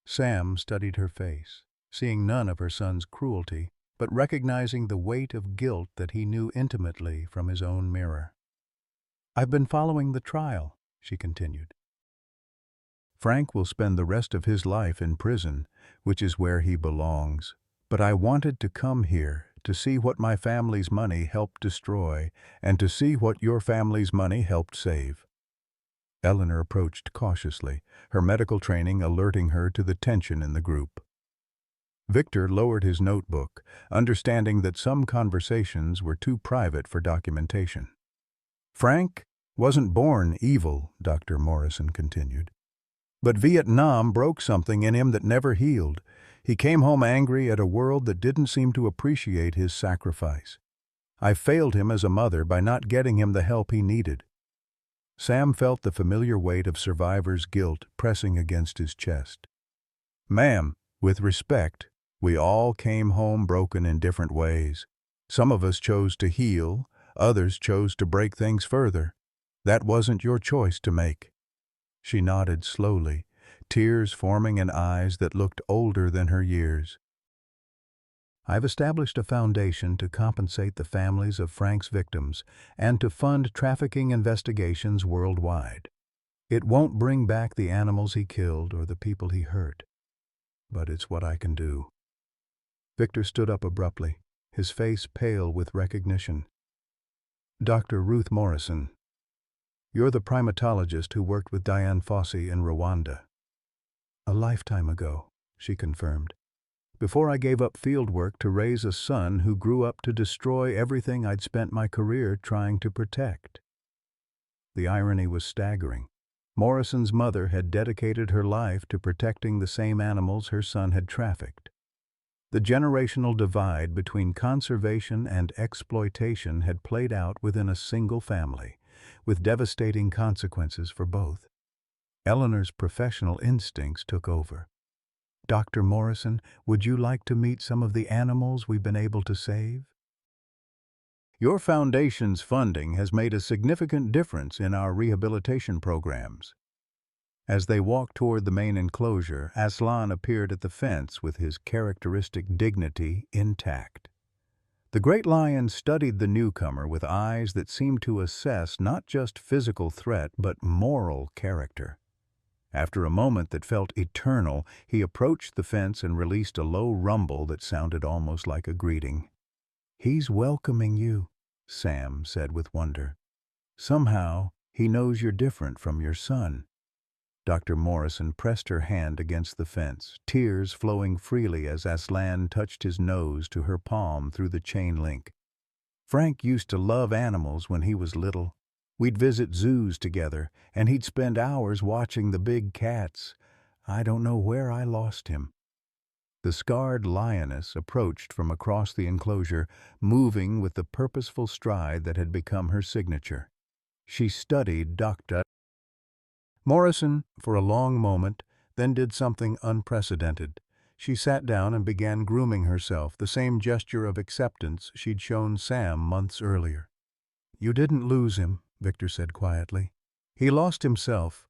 Sam studied her face, seeing none of her son's cruelty, but recognizing the weight of guilt that he knew intimately from his own mirror. "I've been following the trial," she continued. "Frank will spend the rest of his life in prison, which is where he belongs. But I wanted to come here to see what my family's money helped destroy and to see what your family's money helped save." Eleanor approached cautiously, her medical training alerting her to the tension in the group. Victor lowered his notebook, understanding that some conversations were too private for documentation. "Frank wasn't born evil," Dr. Morrison continued. "But Vietnam broke something in him that never healed. He came home angry at a world that didn't seem to appreciate his sacrifice. I failed him as a mother by not getting him the help he needed." Sam felt the familiar weight of survivor's guilt pressing against his chest. "Ma'am, with respect, we all came home broken in different ways. Some of us chose to heal, others chose to break things further. That wasn't your choice to make." She nodded slowly, tears forming in eyes that looked older than her years. "I've established a foundation to compensate the families of Frank's victims and to fund trafficking investigations worldwide. It won't bring back the animals he killed or the people he hurt, but it's what I can do." Victor stood up abruptly, his face pale with recognition. "Dr. Ruth Morrison, you're the primatologist who worked with Diane Fossey in Rwanda." "A lifetime ago," she confirmed. "Before I gave up field work to raise a son who grew up to destroy everything I'd spent my career trying to protect." The irony was staggering. Morrison's mother had dedicated her life to protecting the same animals her son had trafficked. The generational divide between conservation and exploitation had played out within a single family, with devastating consequences for both. Eleanor's professional instincts took over. "Dr. Morrison, would you like to meet some of the animals we've been able to save?" "Your foundation's funding has made a significant difference in our rehabilitation programs." As they walked toward the main enclosure, Aslan appeared at the fence with his characteristic dignity intact. The great lion studied the newcomer with eyes that seemed to assess not just physical threat but moral character. After a moment that felt eternal, he approached the fence and released a low rumble that sounded almost like a greeting. "He's welcoming you," Sam said with wonder. "Somehow, he knows you're different from your son." Dr. Morrison pressed her hand against the fence, tears flowing freely as Aslan touched his nose to her palm through the chain link. "Frank used to love animals when he was little. We'd visit zoos together, and he'd spend hours watching the big cats. I don't know where I lost him." The scarred lioness approached from across the enclosure, moving with the purposeful stride that had become her signature. She studied Dr. Morrison for a long moment, then did something unprecedented. She sat down and began grooming herself, the same gesture of acceptance she'd shown Sam months earlier. "You didn't lose him," Victor said quietly. "He lost himself.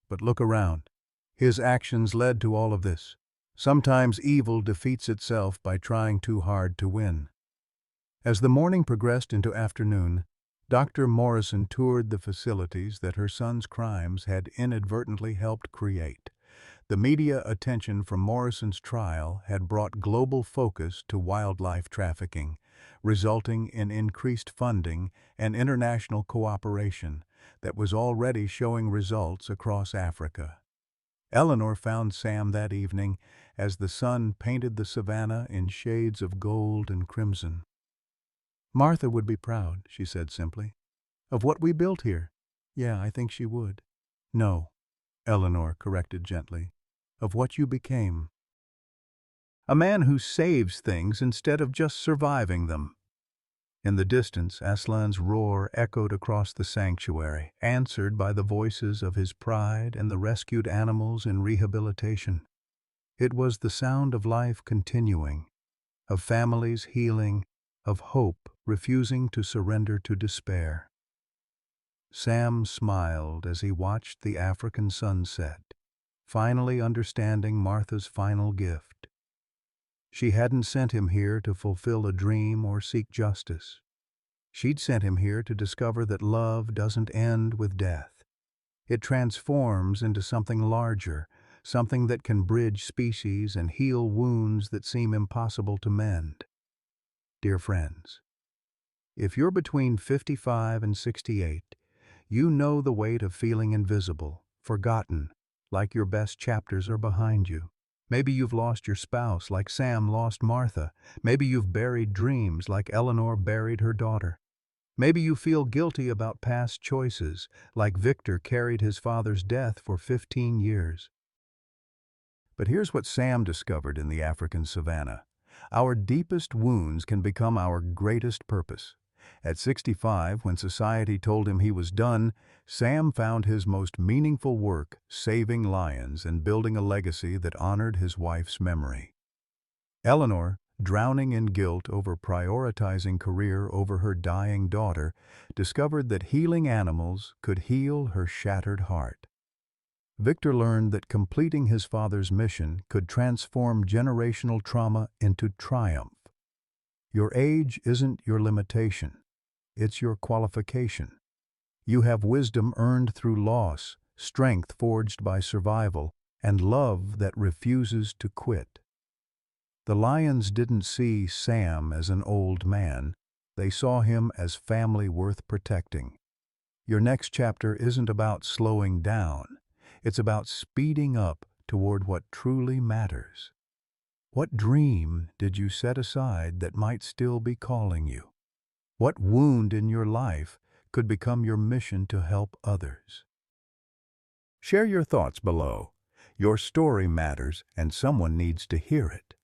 But look around. His actions led to all of this. Sometimes evil defeats itself by trying too hard to win." As the morning progressed into afternoon, Dr. Morrison toured the facilities that her son's crimes had inadvertently helped create. The media attention from Morrison's trial had brought global focus to wildlife trafficking, resulting in increased funding and international cooperation that was already showing results across Africa. Eleanor found Sam that evening as the sun painted the savannah in shades of gold and crimson. "Martha would be proud," she said simply, "of what we built here." "Yeah, I think she would." "No," Eleanor corrected gently, "of what you became. A man who saves things instead of just surviving them." In the distance, Aslan's roar echoed across the sanctuary, answered by the voices of his pride and the rescued animals in rehabilitation. It was the sound of life continuing, of families healing, of hope refusing to surrender to despair. Sam smiled as he watched the African sunset, finally understanding Martha's final gift. She hadn't sent him here to fulfill a dream or seek justice. She'd sent him here to discover that love doesn't end with death. It transforms into something larger, something that can bridge species and heal wounds that seem impossible to mend. Dear friends, if you're between 55 and 68, you know the weight of feeling invisible, forgotten, like your best chapters are behind you. Maybe you've lost your spouse like Sam lost Martha. Maybe you've buried dreams like Eleanor buried her daughter. Maybe you feel guilty about past choices, like Victor carried his father's death for 15 years. But here's what Sam discovered in the African savannah. Our deepest wounds can become our greatest purpose. At 65, when society told him he was done, Sam found his most meaningful work saving lions and building a legacy that honored his wife's memory. Eleanor, drowning in guilt over prioritizing career over her dying daughter, discovered that healing animals could heal her shattered heart. Victor learned that completing his father's mission could transform generational trauma into triumph. Your age isn't your limitation, it's your qualification. You have wisdom earned through loss, strength forged by survival, and love that refuses to quit. The lions didn't see Sam as an old man, they saw him as family worth protecting. Your next chapter isn't about slowing down, it's about speeding up toward what truly matters. What dream did you set aside that might still be calling you? What wound in your life could become your mission to help others? Share your thoughts below. Your story matters and someone needs to hear it.